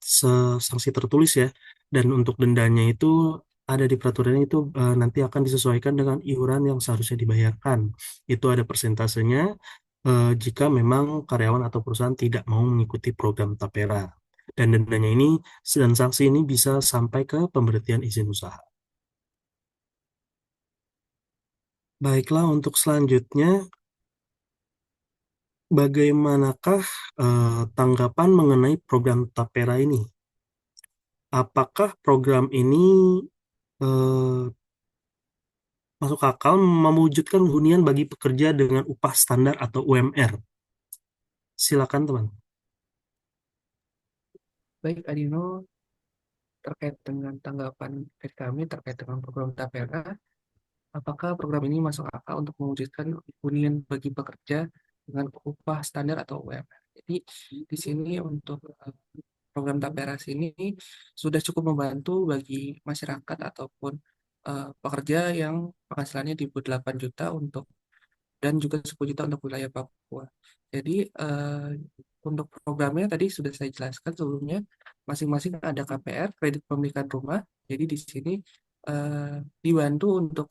sanksi tertulis ya, dan untuk dendanya itu ada di peraturannya itu nanti akan disesuaikan dengan iuran yang seharusnya dibayarkan. Itu ada persentasenya jika memang karyawan atau perusahaan tidak mau mengikuti program Tapera. Dan dendanya ini dan sanksi ini bisa sampai ke pemberhentian izin usaha. Baiklah, untuk selanjutnya, bagaimanakah tanggapan mengenai program Tapera ini? Apakah program ini eh, masuk akal mewujudkan hunian bagi pekerja dengan upah standar atau UMR? Silakan, teman. Baik, Adino, terkait dengan tanggapan dari kami terkait dengan program Tapera, apakah program ini masuk akal untuk mewujudkan hunian bagi pekerja dengan upah standar atau UMR? Jadi di sini untuk program Tapera ini sudah cukup membantu bagi masyarakat ataupun pekerja yang penghasilannya di bawah 8 juta untuk dan juga 10 juta untuk wilayah Papua. Jadi untuk programnya tadi sudah saya jelaskan sebelumnya, masing-masing ada KPR, kredit pemilikan rumah. Jadi di sini dibantu untuk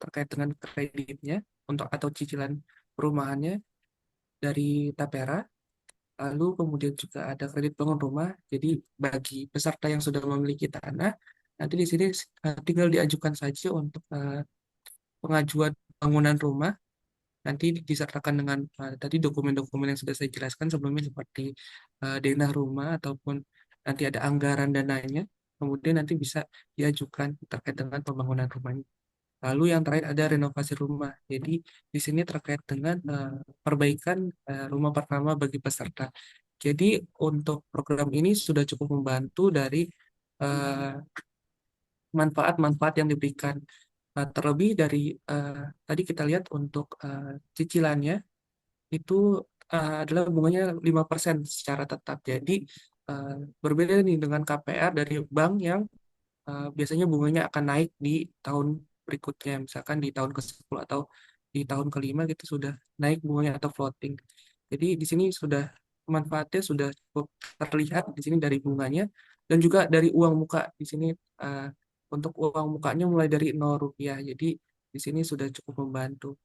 terkait dengan kreditnya untuk atau cicilan perumahannya dari Tapera. Lalu kemudian juga ada kredit bangun rumah. Jadi bagi peserta yang sudah memiliki tanah, nanti di sini tinggal diajukan saja untuk pengajuan bangunan rumah nanti disertakan dengan tadi dokumen-dokumen yang sudah saya jelaskan sebelumnya seperti denah rumah ataupun nanti ada anggaran dananya, kemudian nanti bisa diajukan terkait dengan pembangunan rumahnya. Lalu yang terakhir ada renovasi rumah. Jadi di sini terkait dengan perbaikan rumah pertama bagi peserta. Jadi untuk program ini sudah cukup membantu dari eh, manfaat-manfaat yang diberikan. Terlebih dari tadi kita lihat untuk cicilannya itu adalah bunganya 5% secara tetap. Jadi eh, berbeda nih dengan KPR dari bank yang biasanya bunganya akan naik di tahun berikutnya, misalkan di tahun ke-10 atau di tahun ke-5 gitu sudah naik bunganya atau floating. Jadi di sini sudah manfaatnya sudah cukup terlihat di sini dari bunganya dan juga dari uang muka di sini eh, untuk uang mukanya mulai dari 0 rupiah. Jadi di sini sudah cukup membantu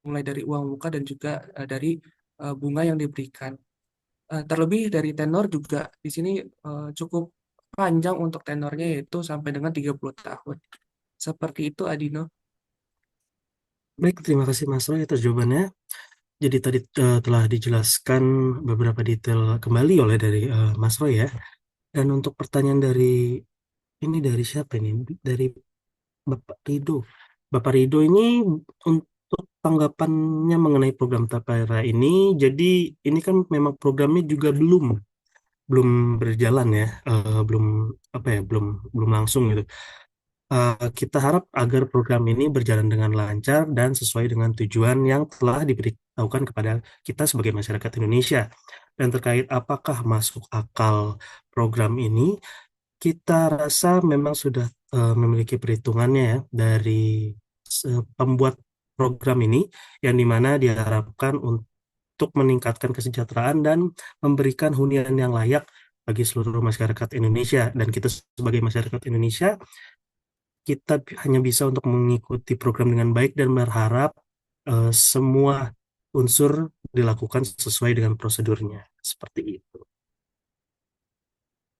mulai dari uang muka dan juga dari bunga yang diberikan. Terlebih dari tenor juga di sini cukup panjang untuk tenornya yaitu sampai dengan 30 tahun. Seperti itu, Adino. Baik, terima kasih Mas Roy atas jawabannya. Jadi tadi telah dijelaskan beberapa detail kembali oleh dari Mas Roy ya. Dan untuk pertanyaan ini dari siapa ini? Dari Bapak Rido. Bapak Rido ini untuk tanggapannya mengenai program Tapera ini, jadi ini kan memang programnya juga belum berjalan ya, belum apa ya, belum langsung gitu. Kita harap agar program ini berjalan dengan lancar dan sesuai dengan tujuan yang telah diberitahukan kepada kita sebagai masyarakat Indonesia. Dan terkait apakah masuk akal program ini, kita rasa memang sudah memiliki perhitungannya ya dari pembuat program ini, yang dimana diharapkan untuk meningkatkan kesejahteraan dan memberikan hunian yang layak bagi seluruh masyarakat Indonesia. Dan kita sebagai masyarakat Indonesia, kita hanya bisa untuk mengikuti program dengan baik dan berharap semua unsur dilakukan sesuai dengan prosedurnya. Seperti itu.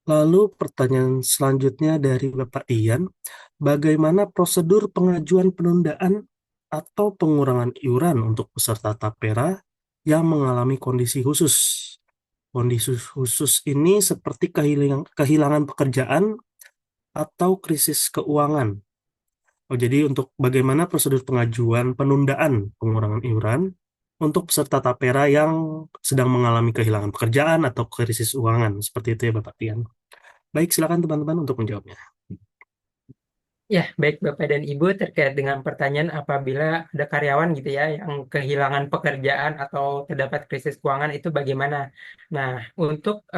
Lalu pertanyaan selanjutnya dari Bapak Ian, bagaimana prosedur pengajuan penundaan atau pengurangan iuran untuk peserta tapera yang mengalami kondisi khusus? Kondisi khusus ini seperti kehilangan pekerjaan atau krisis keuangan. Jadi untuk bagaimana prosedur pengajuan penundaan pengurangan iuran untuk peserta tapera yang sedang mengalami kehilangan pekerjaan atau krisis keuangan. Seperti itu ya Bapak Tian. Baik, silakan teman-teman untuk menjawabnya. Ya, baik Bapak dan Ibu terkait dengan pertanyaan apabila ada karyawan gitu ya yang kehilangan pekerjaan atau terdapat krisis keuangan itu bagaimana? Nah, untuk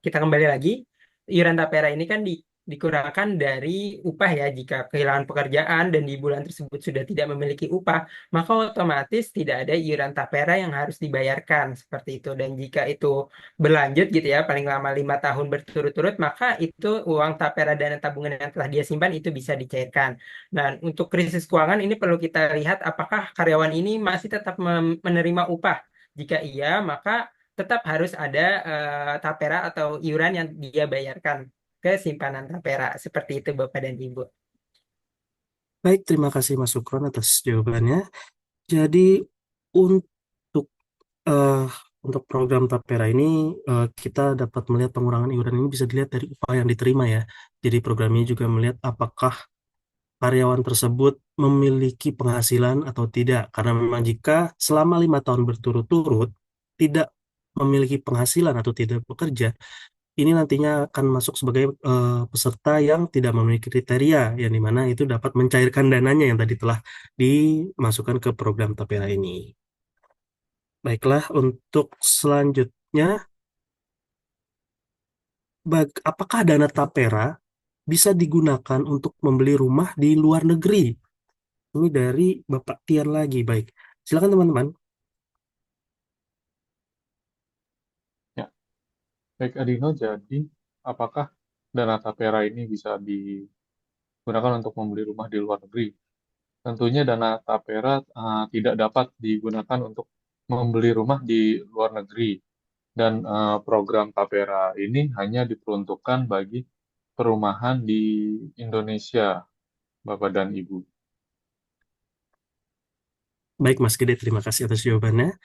kita kembali lagi, iuran tapera ini kan dikurangkan dari upah ya. Jika kehilangan pekerjaan dan di bulan tersebut sudah tidak memiliki upah, maka otomatis tidak ada iuran tapera yang harus dibayarkan seperti itu. Dan jika itu berlanjut gitu ya, paling lama 5 tahun berturut-turut, maka itu uang tapera dana tabungan yang telah dia simpan itu bisa dicairkan. Dan untuk krisis keuangan ini perlu kita lihat apakah karyawan ini masih tetap menerima upah. Jika iya, maka tetap harus ada tapera atau iuran yang dia bayarkan ke simpanan tapera. Seperti itu Bapak dan Ibu. Baik, terima kasih Mas Sukron atas jawabannya. Jadi untuk eh, untuk program Tapera ini kita dapat melihat pengurangan iuran ini bisa dilihat dari upah yang diterima ya. Jadi program ini juga melihat apakah karyawan tersebut memiliki penghasilan atau tidak. Karena memang jika selama 5 tahun berturut-turut tidak memiliki penghasilan atau tidak bekerja, ini nantinya akan masuk sebagai peserta yang tidak memiliki kriteria, yang dimana itu dapat mencairkan dananya yang tadi telah dimasukkan ke program Tapera ini. Baiklah, untuk selanjutnya, apakah dana Tapera bisa digunakan untuk membeli rumah di luar negeri? Ini dari Bapak Tian lagi. Baik, silakan teman-teman. Ya, baik Adino, jadi apakah dana tapera ini bisa digunakan untuk membeli rumah di luar negeri? Tentunya dana tapera tidak dapat digunakan untuk membeli rumah di luar negeri. Dan program tapera ini hanya diperuntukkan bagi perumahan di Indonesia, Bapak dan Ibu. Baik Mas Gede, terima kasih atas jawabannya.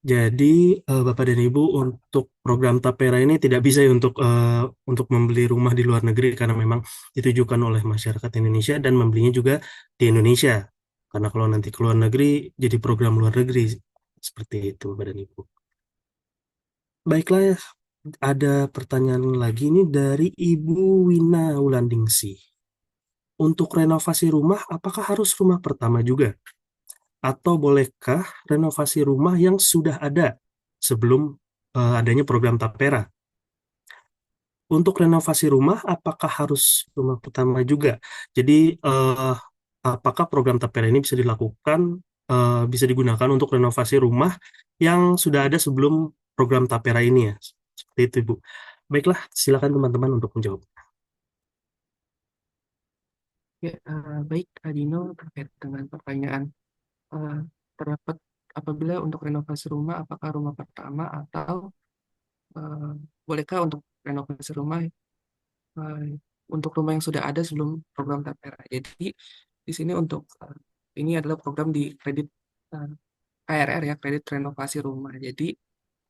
Jadi Bapak dan Ibu untuk program Tapera ini tidak bisa ya untuk membeli rumah di luar negeri karena memang ditujukan oleh masyarakat Indonesia dan membelinya juga di Indonesia. Karena kalau nanti ke luar negeri jadi program luar negeri seperti itu Bapak dan Ibu. Baiklah, ada pertanyaan lagi nih dari Ibu Wina Wulandingsi. Untuk renovasi rumah, apakah harus rumah pertama juga? Atau bolehkah renovasi rumah yang sudah ada sebelum adanya program Tapera? Untuk renovasi rumah, apakah harus rumah pertama juga? Jadi, apakah program Tapera ini bisa dilakukan, bisa digunakan untuk renovasi rumah yang sudah ada sebelum program Tapera ini ya? Seperti itu, Bu. Baiklah, silakan teman-teman untuk menjawab. Ya, baik, Adino, terkait dengan pertanyaan eh, terdapat apabila untuk renovasi rumah, apakah rumah pertama atau eh, bolehkah untuk renovasi rumah eh, untuk rumah yang sudah ada sebelum program Tapera. Jadi di sini untuk ini adalah program di kredit eh, KRR ya, kredit renovasi rumah. Jadi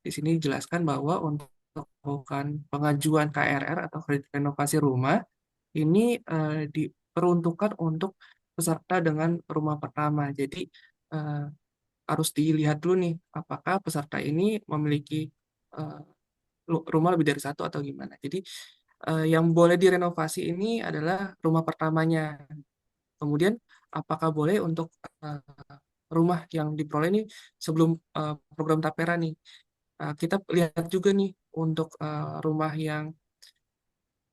di sini dijelaskan bahwa untuk melakukan pengajuan KRR atau kredit renovasi rumah ini diperuntukkan untuk peserta dengan rumah pertama. Jadi eh, harus dilihat dulu nih, apakah peserta ini memiliki eh, rumah lebih dari satu atau gimana. Jadi yang boleh direnovasi ini adalah rumah pertamanya. Kemudian apakah boleh untuk eh, rumah yang diperoleh ini sebelum program Tapera nih. Kita lihat juga nih untuk rumah yang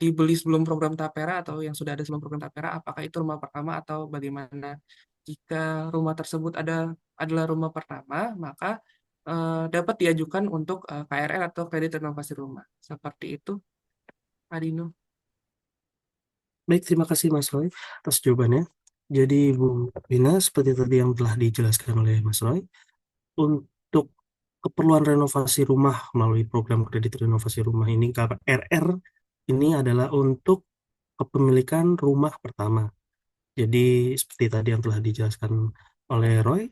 dibeli sebelum program Tapera atau yang sudah ada sebelum program Tapera, apakah itu rumah pertama atau bagaimana? Jika rumah tersebut adalah rumah pertama, maka dapat diajukan untuk KRR atau kredit renovasi rumah. Seperti itu, Adino. Baik, terima kasih Mas Roy atas jawabannya. Jadi Bu Wina, seperti tadi yang telah dijelaskan oleh Mas Roy, untuk keperluan renovasi rumah melalui program kredit renovasi rumah ini KRR ini adalah untuk kepemilikan rumah pertama. Jadi seperti tadi yang telah dijelaskan oleh Roy,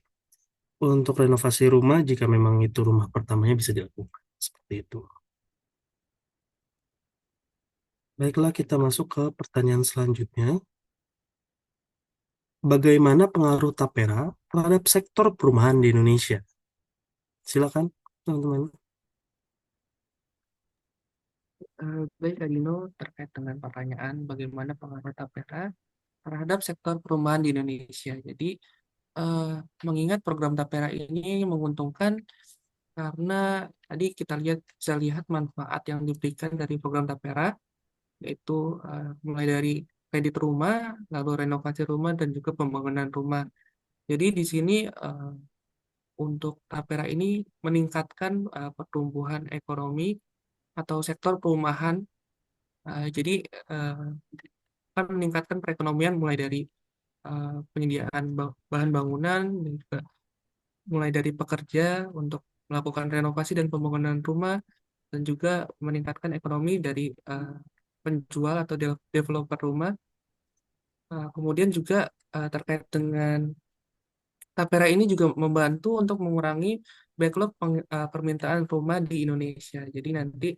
untuk renovasi rumah jika memang itu rumah pertamanya bisa dilakukan. Seperti itu. Baiklah, kita masuk ke pertanyaan selanjutnya. Bagaimana pengaruh Tapera terhadap sektor perumahan di Indonesia? Silakan, teman-teman. Baik, Adino, terkait dengan pertanyaan bagaimana pengaruh Tapera terhadap sektor perumahan di Indonesia. Jadi, eh, mengingat program Tapera ini menguntungkan karena tadi kita bisa lihat manfaat yang diberikan dari program Tapera, yaitu mulai dari kredit rumah, lalu renovasi rumah, dan juga pembangunan rumah. Jadi di sini untuk Tapera ini meningkatkan pertumbuhan ekonomi atau sektor perumahan. Jadi eh, akan meningkatkan perekonomian mulai dari penyediaan bahan bangunan, dan juga mulai dari pekerja untuk melakukan renovasi dan pembangunan rumah, dan juga meningkatkan ekonomi dari penjual atau developer rumah. Kemudian juga terkait dengan Tapera ini juga membantu untuk mengurangi backlog permintaan rumah di Indonesia. Jadi nanti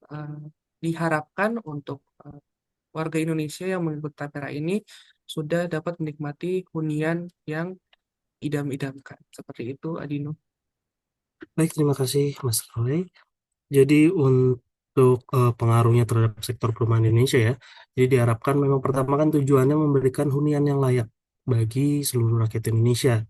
eh, diharapkan untuk warga Indonesia yang mengikuti Tapera ini sudah dapat menikmati hunian yang idam-idamkan. Seperti itu, Adino. Baik, terima kasih Mas Roy. Jadi untuk pengaruhnya terhadap sektor perumahan Indonesia ya, jadi diharapkan memang pertama kan tujuannya memberikan hunian yang layak bagi seluruh rakyat Indonesia.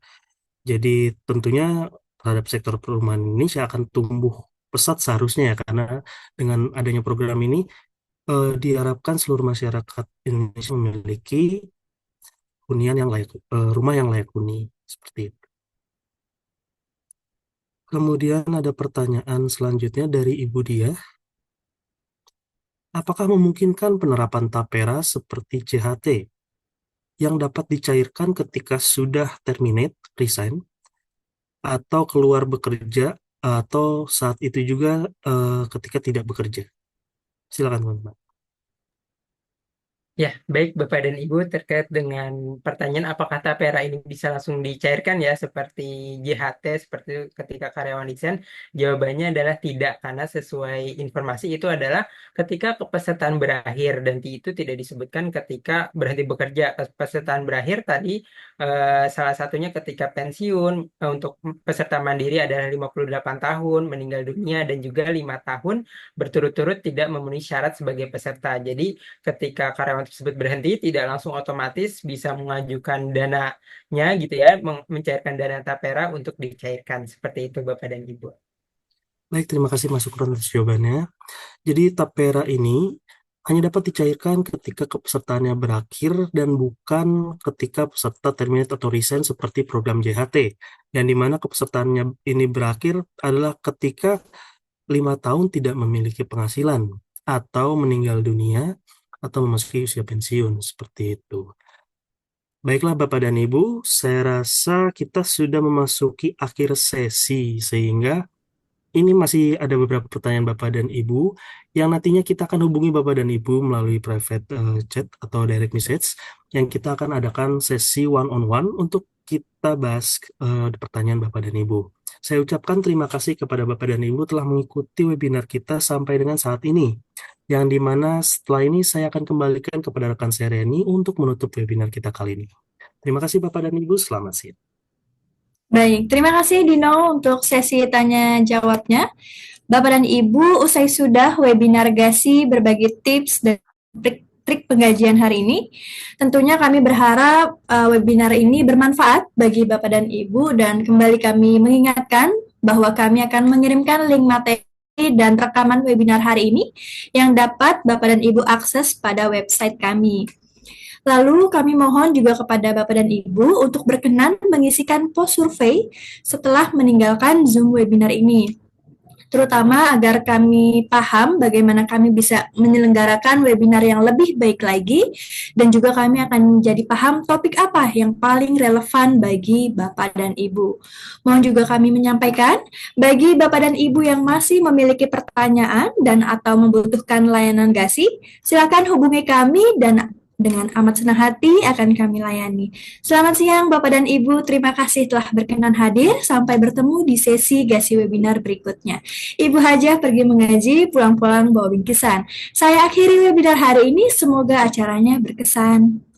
Jadi tentunya terhadap sektor perumahan Indonesia akan tumbuh pesat seharusnya ya, karena dengan adanya program ini diharapkan seluruh masyarakat Indonesia memiliki hunian yang layak, rumah yang layak huni seperti itu. Kemudian ada pertanyaan selanjutnya dari Ibu Dia. Apakah memungkinkan penerapan tapera seperti JHT yang dapat dicairkan ketika sudah terminate, resign, atau keluar bekerja, atau saat itu juga ketika tidak bekerja? Silakan teman-teman. Ya, baik Bapak dan Ibu terkait dengan pertanyaan apakah tapera ini bisa langsung dicairkan ya seperti JHT seperti ketika karyawan desain, jawabannya adalah tidak karena sesuai informasi itu adalah ketika kepesertaan berakhir dan itu tidak disebutkan ketika berhenti bekerja. Kepesertaan berakhir tadi salah satunya ketika pensiun untuk peserta mandiri adalah 58 tahun, meninggal dunia dan juga 5 tahun berturut-turut tidak memenuhi syarat sebagai peserta. Jadi ketika karyawan tersebut berhenti tidak langsung otomatis bisa mengajukan dananya gitu ya, mencairkan dana tapera untuk dicairkan seperti itu Bapak dan Ibu. Baik, terima kasih Mas Sukron atas jawabannya. Jadi tapera ini hanya dapat dicairkan ketika kepesertaannya berakhir dan bukan ketika peserta terminate atau resign seperti program JHT, yang dimana kepesertaannya ini berakhir adalah ketika 5 tahun tidak memiliki penghasilan atau meninggal dunia atau memasuki usia pensiun, seperti itu. Baiklah Bapak dan Ibu, saya rasa kita sudah memasuki akhir sesi, sehingga ini masih ada beberapa pertanyaan Bapak dan Ibu yang nantinya kita akan hubungi Bapak dan Ibu melalui private chat atau direct message yang kita akan adakan sesi one-on-one untuk kita bahas pertanyaan Bapak dan Ibu. Saya ucapkan terima kasih kepada Bapak dan Ibu telah mengikuti webinar kita sampai dengan saat ini. Yang dimana setelah ini saya akan kembalikan kepada rekan saya Reni untuk menutup webinar kita kali ini. Terima kasih Bapak dan Ibu, selamat siang. Baik, terima kasih Dino untuk sesi tanya jawabnya. Bapak dan Ibu, usai sudah webinar GASI berbagi tips dan trik penggajian hari ini. Tentunya kami berharap webinar ini bermanfaat bagi Bapak dan Ibu dan kembali kami mengingatkan bahwa kami akan mengirimkan link materi dan rekaman webinar hari ini yang dapat Bapak dan Ibu akses pada website kami. Lalu kami mohon juga kepada Bapak dan Ibu untuk berkenan mengisikan post survei setelah meninggalkan Zoom webinar ini. Terutama agar kami paham bagaimana kami bisa menyelenggarakan webinar yang lebih baik lagi dan juga kami akan menjadi paham topik apa yang paling relevan bagi Bapak dan Ibu. Mohon juga kami menyampaikan bagi Bapak dan Ibu yang masih memiliki pertanyaan dan atau membutuhkan layanan GASI, silakan hubungi kami dan dengan amat senang hati akan kami layani. Selamat siang Bapak dan Ibu, terima kasih telah berkenan hadir. Sampai bertemu di sesi GASI webinar berikutnya. Ibu Hajah pergi mengaji, pulang-pulang bawa bingkisan. Saya akhiri webinar hari ini, semoga acaranya berkesan.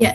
Ya,